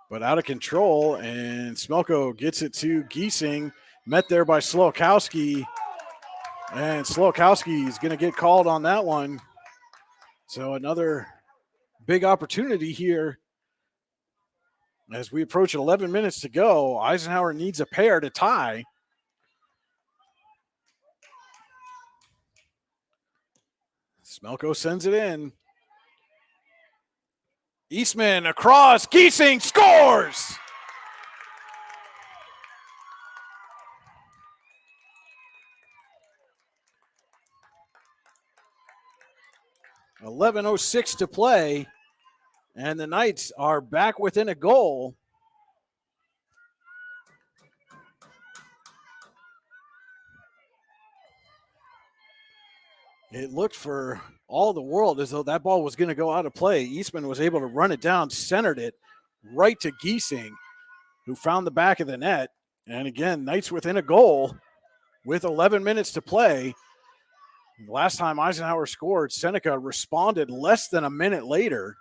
But out of control, and Smelko gets it to Giesing. met there by Slokowski. And Slokowski is going to get called on that one. So another big opportunity here. As we approach 11 minutes to go, Eisenhower needs a pair to tie. Smelko sends it in. Eastman across. Giesing scores! .11:06 to play, and the Knights are back within a goal. It looked for all the world as though that ball was going to go out of play. Eastman was able to run it down, centered it right to Giesing, who found the back of the net. And again, Knights within a goal with 11 minutes to play. Last time Eisenhower scored, Seneca responded less than a minute later.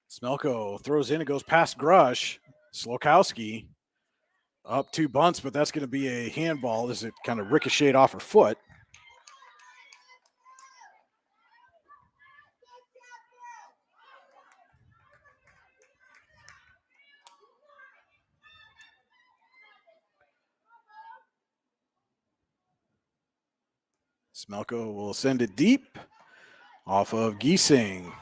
Smelko throws in, it goes past Grush. Slokowski up 2 bunts, but that's going to be a handball as it kind of ricocheted off her foot. Smelko will send it deep off of Giesing.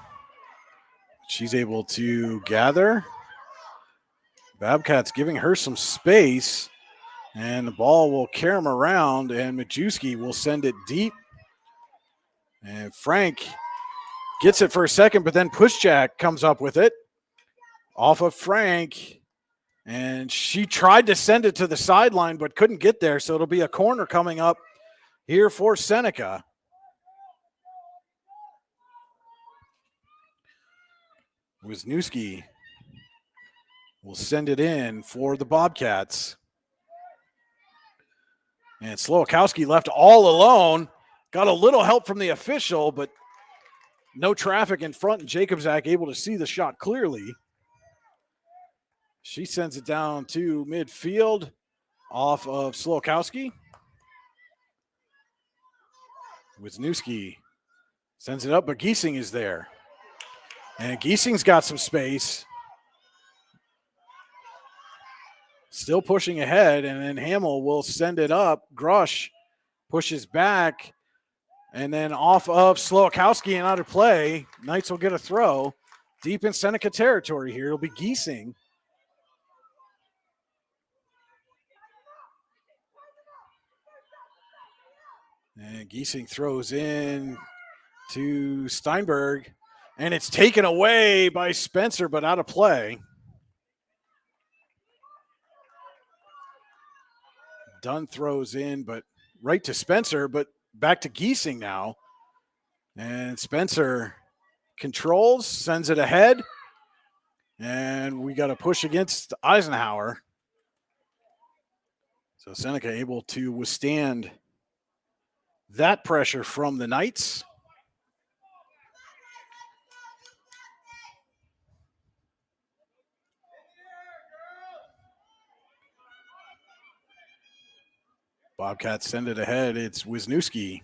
She's able to gather. Babcock's giving her some space, and the ball will carry him around, and Majewski will send it deep. And Frank gets it for a second, but then Pushjack comes up with it off of Frank, and she tried to send it to the sideline but couldn't get there, so it'll be a corner coming up here for Seneca. Wisniewski will send it in for the Bobcats. And Slowakowski left all alone. Got a little help from the official, but no traffic in front, and Jacobzak able to see the shot clearly. She sends it down to midfield off of Slowakowski. Wisniewski sends it up, but Giesing is there. And Giesing's got some space. Still pushing ahead, and then Hamill will send it up. Grush pushes back, and then off of Slowakowski and out of play. Knights will get a throw. Deep in Seneca territory here. It'll be Giesing. And Giesing throws in to Steinberg, and it's taken away by Spencer, but out of play. Dunn throws in, but right to Spencer, but back to Giesing now. And Spencer controls, sends it ahead. And we got a push against Eisenhower. So Seneca able to withstand that pressure from the Knights. Bobcats send it ahead. It's Wisniewski.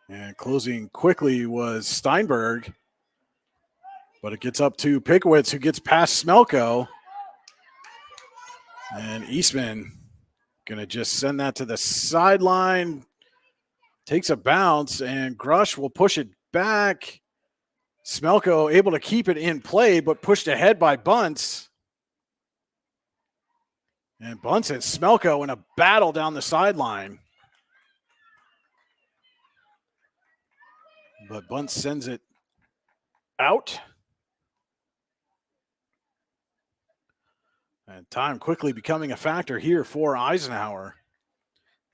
And closing quickly was Steinberg. But it gets up to Pickowitz, who gets past Smelko. And Eastman going to just send that to the sideline. Takes a bounce, and Grush will push it back. Smelko able to keep it in play, but pushed ahead by Bunce. And Bunce and Smelko in a battle down the sideline. But Bunce sends it out. And time quickly becoming a factor here for Eisenhower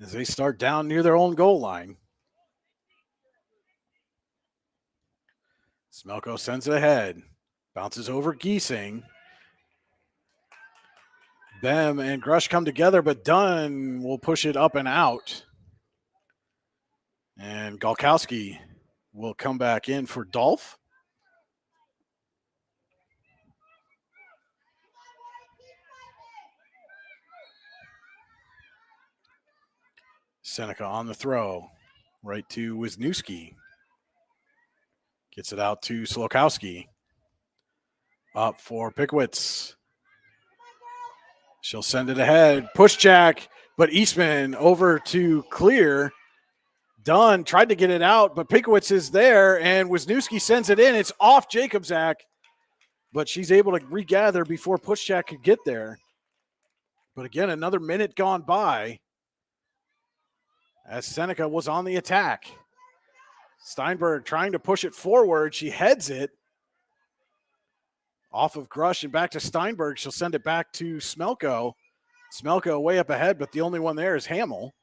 as they start down near their own goal line. Smelko sends it ahead. Bounces over Giesing. Bem and Grush come together, but Dunn will push it up and out. And Galkowski will come back in for Dolph. Seneca on the throw. Right to Wisniewski. Gets it out to Slokowski. Up for Pickowitz. She'll send it ahead. Push jack, but Eastman over to clear. Dunn tried to get it out, but Pickowitz is there, and Wisniewski sends it in. It's off Jacobzak, but she's able to regather before Pushjack could get there. But again, another minute gone by as Seneca was on the attack. Steinberg trying to push it forward. She heads it off of Grush and back to Steinberg. She'll send it back to Smelko. Smelko way up ahead, but the only one there is Hamill.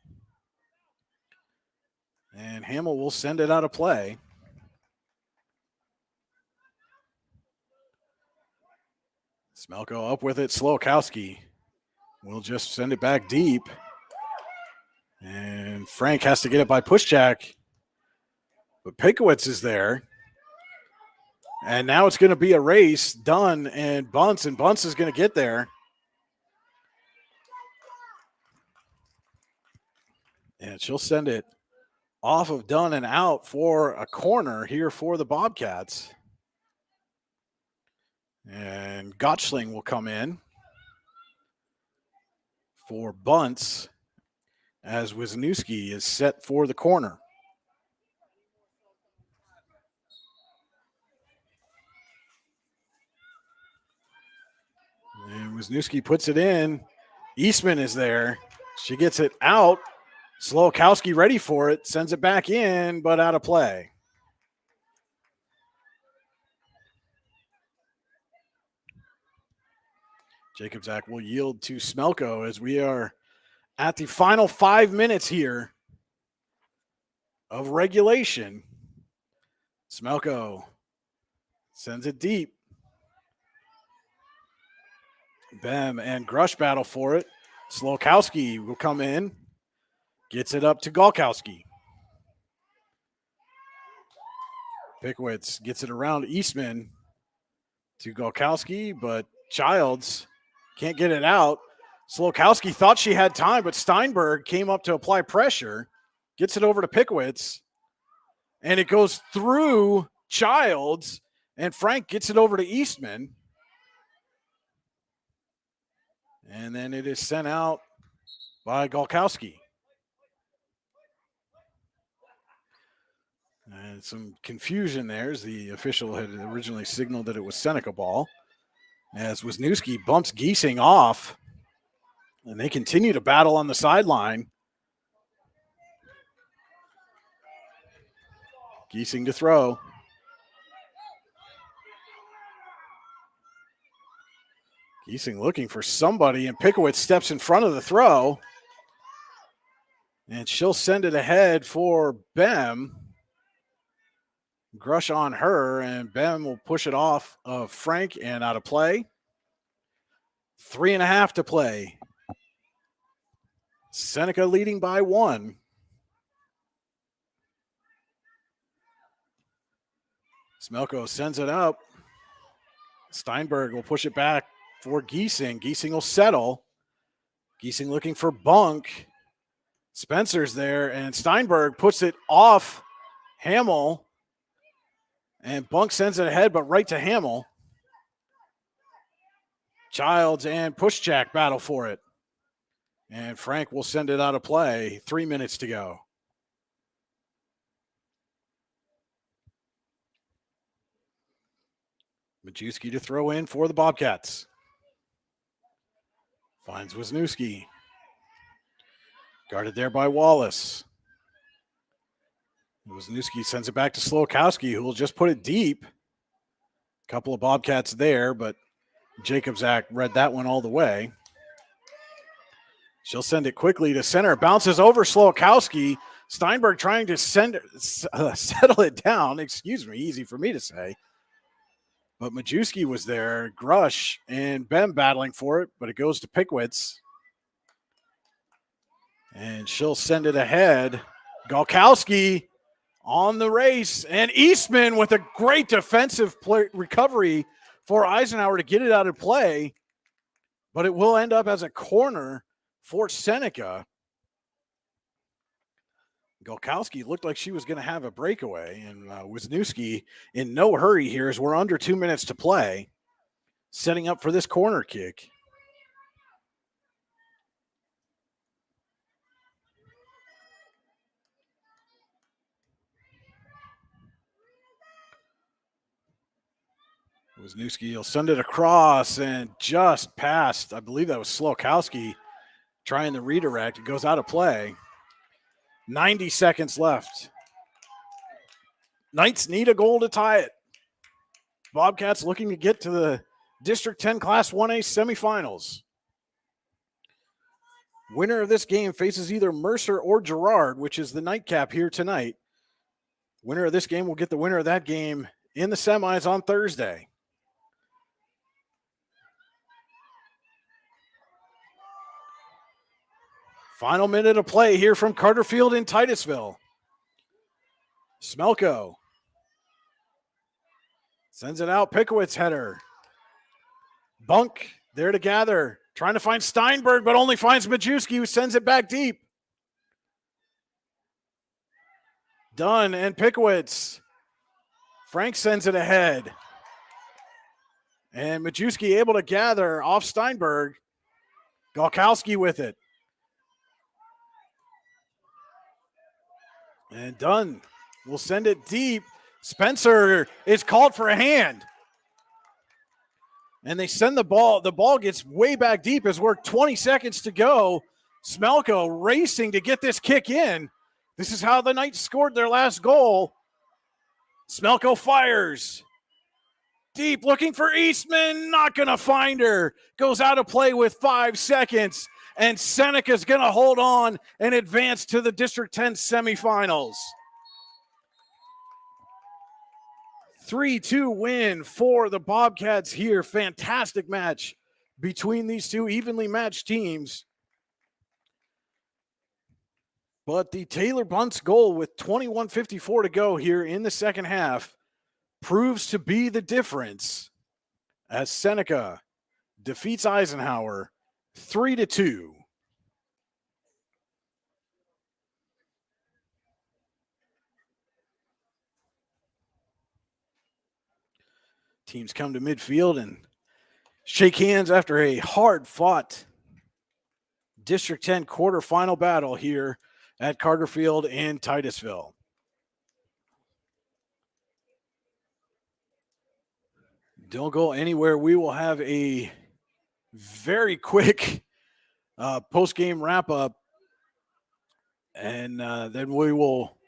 And Hamill will send it out of play. Smelko up with it. Slokowski will just send it back deep. And Frank has to get it by Pushjack. But Pickowitz is there. And now it's going to be a race. Dunn and Bunce is going to get there. And she'll send it off of Dunn and out for a corner here for the Bobcats. And Gottschling will come in for Bunce as Wisniewski is set for the corner. And Wisniewski puts it in. Eastman is there. She gets it out. Slokowski ready for it. Sends it back in, but out of play. Jacobzak will yield to Smelko as we are at the final 5 minutes here of regulation. Smelko sends it deep. Bem and Grush battle for it. Slokowski will come in. Gets it up to Golkowski. Pickowitz gets it around Eastman to Golkowski, but Childs can't get it out. Slokowski thought she had time, but Steinberg came up to apply pressure. Gets it over to Pickowitz. And it goes through Childs, and Frank gets it over to Eastman. And then it is sent out by Golkowski. And some confusion there as the official had originally signaled that it was Seneca ball. As Wisniewski bumps Giesing off. And they continue to battle on the sideline. Giesing to throw. Giesing looking for somebody, and Pickowitz steps in front of the throw. And she'll send it ahead for Bem. Grush on her, and Bem will push it off of Frank and out of play. 3.5 to play. Seneca leading by 1. Smelko sends it up. Steinberg will push it back for Giesing. Giesing will settle. Giesing looking for Bunk. Spencer's there, and Steinberg puts it off Hamill. And Bunk sends it ahead, but right to Hamill. Childs and Pushjack battle for it. And Frank will send it out of play. 3 minutes to go. Majewski to throw in for the Bobcats. Finds Wisniewski. Guarded there by Wallace. Wisniewski sends it back to Slokowski, who will just put it deep. Couple of Bobcats there, but Jacobzak read that one all the way. She'll send it quickly to center. Bounces over Slokowski. Steinberg trying to settle it down. Excuse me, easy for me to say. But Majewski was there. Grush and Bem battling for it, but it goes to Pickowitz. And she'll send it ahead. Golkowski on the race, and Eastman with a great defensive recovery for Eisenhower to get it out of play, but it will end up as a corner for Seneca. Golkowski looked like she was going to have a breakaway, and Wisniewski in no hurry here as we're under 2 minutes to play, setting up for this corner kick. Wisniewski will send it across and just past. I believe that was Slokowski trying the redirect. It goes out of play. 90 seconds left. Knights need a goal to tie it. Bobcats looking to get to the District 10 Class 1A semifinals. Winner of this game faces either Mercer or Girard, which is the nightcap here tonight. Winner of this game will get the winner of that game in the semis on Thursday. Final minute of play here from Carter Field in Titusville. Smelko sends it out. Pickowitz header. Bunk there to gather. Trying to find Steinberg, but only finds Majewski, who sends it back deep. Dunn and Pickowitz. Frank sends it ahead. And Majewski able to gather off Steinberg. Golkowski with it. And Dunn will send it deep. Spencer is called for a hand. And they send the ball. The ball gets way back deep as we're 20 seconds to go. Smelko racing to get this kick in. This is how the Knights scored their last goal. Smelko fires. Deep, looking for Eastman. Not going to find her. Goes out of play with 5 seconds. And Seneca's going to hold on and advance to the District 10 semifinals. 3-2 win for the Bobcats here. Fantastic match between these two evenly matched teams. But the Taylor Bunce goal with 21:54 to go here in the second half proves to be the difference as Seneca defeats Eisenhower 3-2. Teams come to midfield and shake hands after a hard-fought District 10 quarterfinal battle here at Carter Field in Titusville. Don't go anywhere. We will have a very quick post-game wrap-up, and then we will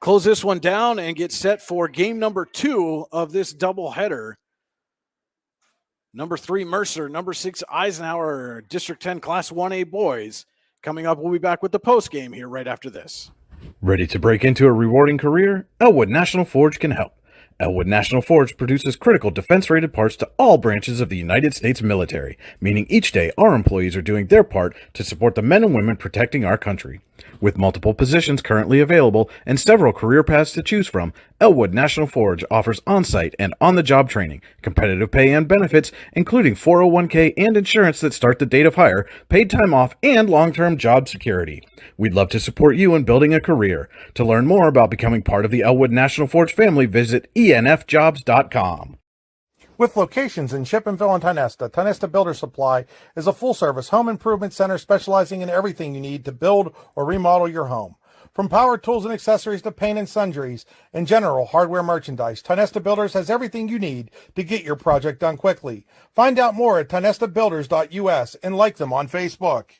close this one down and get set for game number 2 of this doubleheader. Number 3, Mercer. Number 6, Eisenhower. District 10 Class 1A boys. Coming up, we'll be back with the post-game here right after this. Ready to break into a rewarding career? Elwood National Forge can help. Elwood National Forge produces critical defense-rated parts to all branches of the United States military, meaning each day our employees are doing their part to support the men and women protecting our country. With multiple positions currently available and several career paths to choose from, Elwood National Forge offers on-site and on-the-job training, competitive pay and benefits, including 401k and insurance that start the date of hire, paid time off, and long-term job security. We'd love to support you in building a career. To learn more about becoming part of the Elwood National Forge family, visit enfjobs.com. With locations in Shippenville and Tionesta, Tionesta Builder Supply is a full-service home improvement center specializing in everything you need to build or remodel your home. From power tools and accessories to paint and sundries and general hardware merchandise, Tionesta Builders has everything you need to get your project done quickly. Find out more at tionestabuilders.us and like them on Facebook.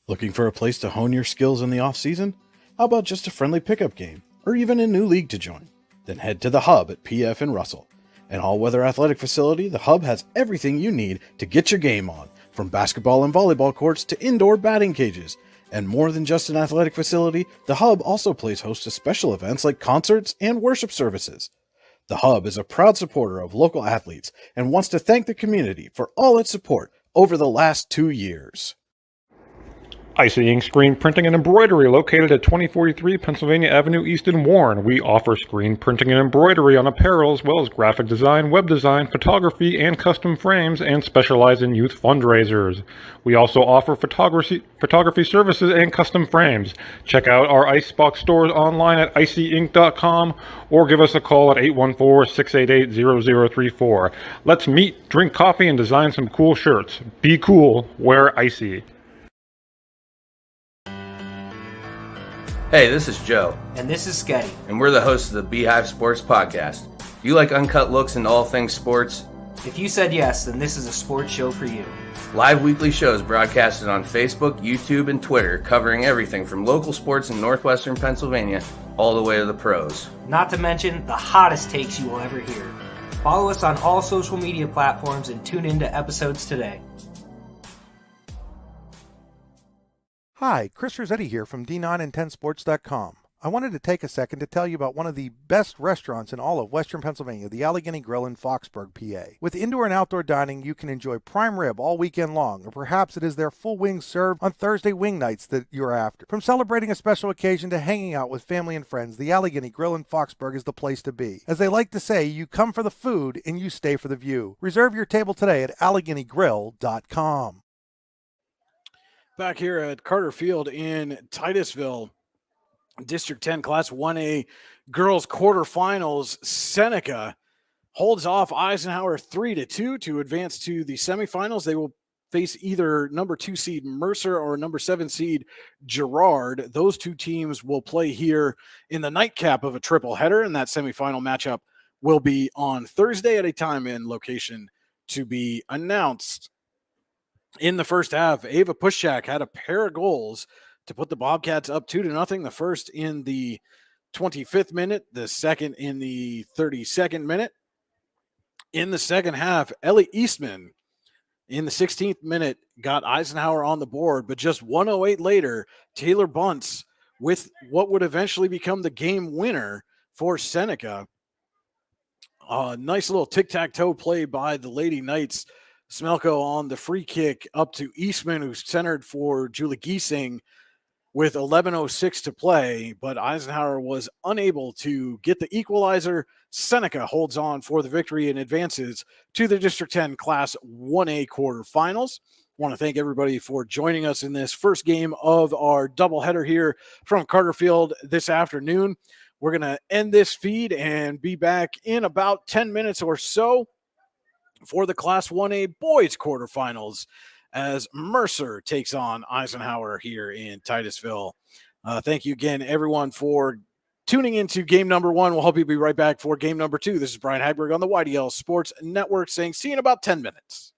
Looking for a place to hone your skills in the off-season? How about just a friendly pickup game, or even a new league to join? Then head to the Hub at PF in Russell. An all-weather athletic facility, the Hub has everything you need to get your game on, from basketball and volleyball courts to indoor batting cages. And more than just an athletic facility, the Hub also plays host to special events like concerts and worship services. The Hub is a proud supporter of local athletes and wants to thank the community for all its support over the last 2 years. Icing Screen Printing and Embroidery, located at 2043 Pennsylvania Avenue East in Warren. We offer screen printing and embroidery on apparel as well as graphic design, web design, photography, and custom frames, and specialize in youth fundraisers. We also offer photography services and custom frames. Check out our Icebox stores online at icyinc.com or give us a call at 814-688-0034. Let's meet, drink coffee, and design some cool shirts. Be cool, wear Icy. Hey, this is Joe. And this is Sketty. And we're the hosts of the Beehive Sports Podcast. Do you like uncut looks into all things sports? If you said yes, then this is a sports show for you. Live weekly shows broadcasted on Facebook, YouTube, and Twitter, covering everything from local sports in northwestern Pennsylvania all the way to the pros. Not to mention the hottest takes you will ever hear. Follow us on all social media platforms and tune into episodes today. Hi, Chris Rossetti here from D9and10sports.com. I wanted to take a second to tell you about one of the best restaurants in all of Western Pennsylvania, the Allegheny Grill in Foxburg, PA. With indoor and outdoor dining, you can enjoy prime rib all weekend long, or perhaps it is their full wings served on Thursday wing nights that you're after. From celebrating a special occasion to hanging out with family and friends, the Allegheny Grill in Foxburg is the place to be. As they like to say, you come for the food and you stay for the view. Reserve your table today at AlleghenyGrill.com. Back here at Carter Field in Titusville, District 10 Class 1A girls quarterfinals, Seneca holds off Eisenhower 3-2 to advance to the semifinals. They will face either number 2 seed Mercer or number 7 seed Girard. Those two teams will play here in the nightcap of a triple header, and that semifinal matchup will be on Thursday at a time and location to be announced. In the first half, Ava Pushchak had a pair of goals to put the Bobcats up 2-0. The first in the 25th minute, the second in the 32nd minute. In the second half, Ellie Eastman in the 16th minute got Eisenhower on the board, but just 1:08 later, Taylor Bunce with what would eventually become the game winner for Seneca. A nice little tic-tac-toe play by the Lady Knights. Smelko on the free kick up to Eastman, who centered for Julie Giesing with 11:06 to play, but Eisenhower was unable to get the equalizer. Seneca holds on for the victory and advances to the District 10 Class 1A quarterfinals. I want to thank everybody for joining us in this first game of our doubleheader here from Carter Field this afternoon. We're going to end this feed and be back in about 10 minutes or so for the Class 1A boys quarterfinals as Mercer takes on Eisenhower here in Titusville. Thank you again, everyone, for tuning into game number 1. We'll hope you'll be right back for game number 2. This is Brian Hagberg on the YDL Sports Network saying see you in about 10 minutes.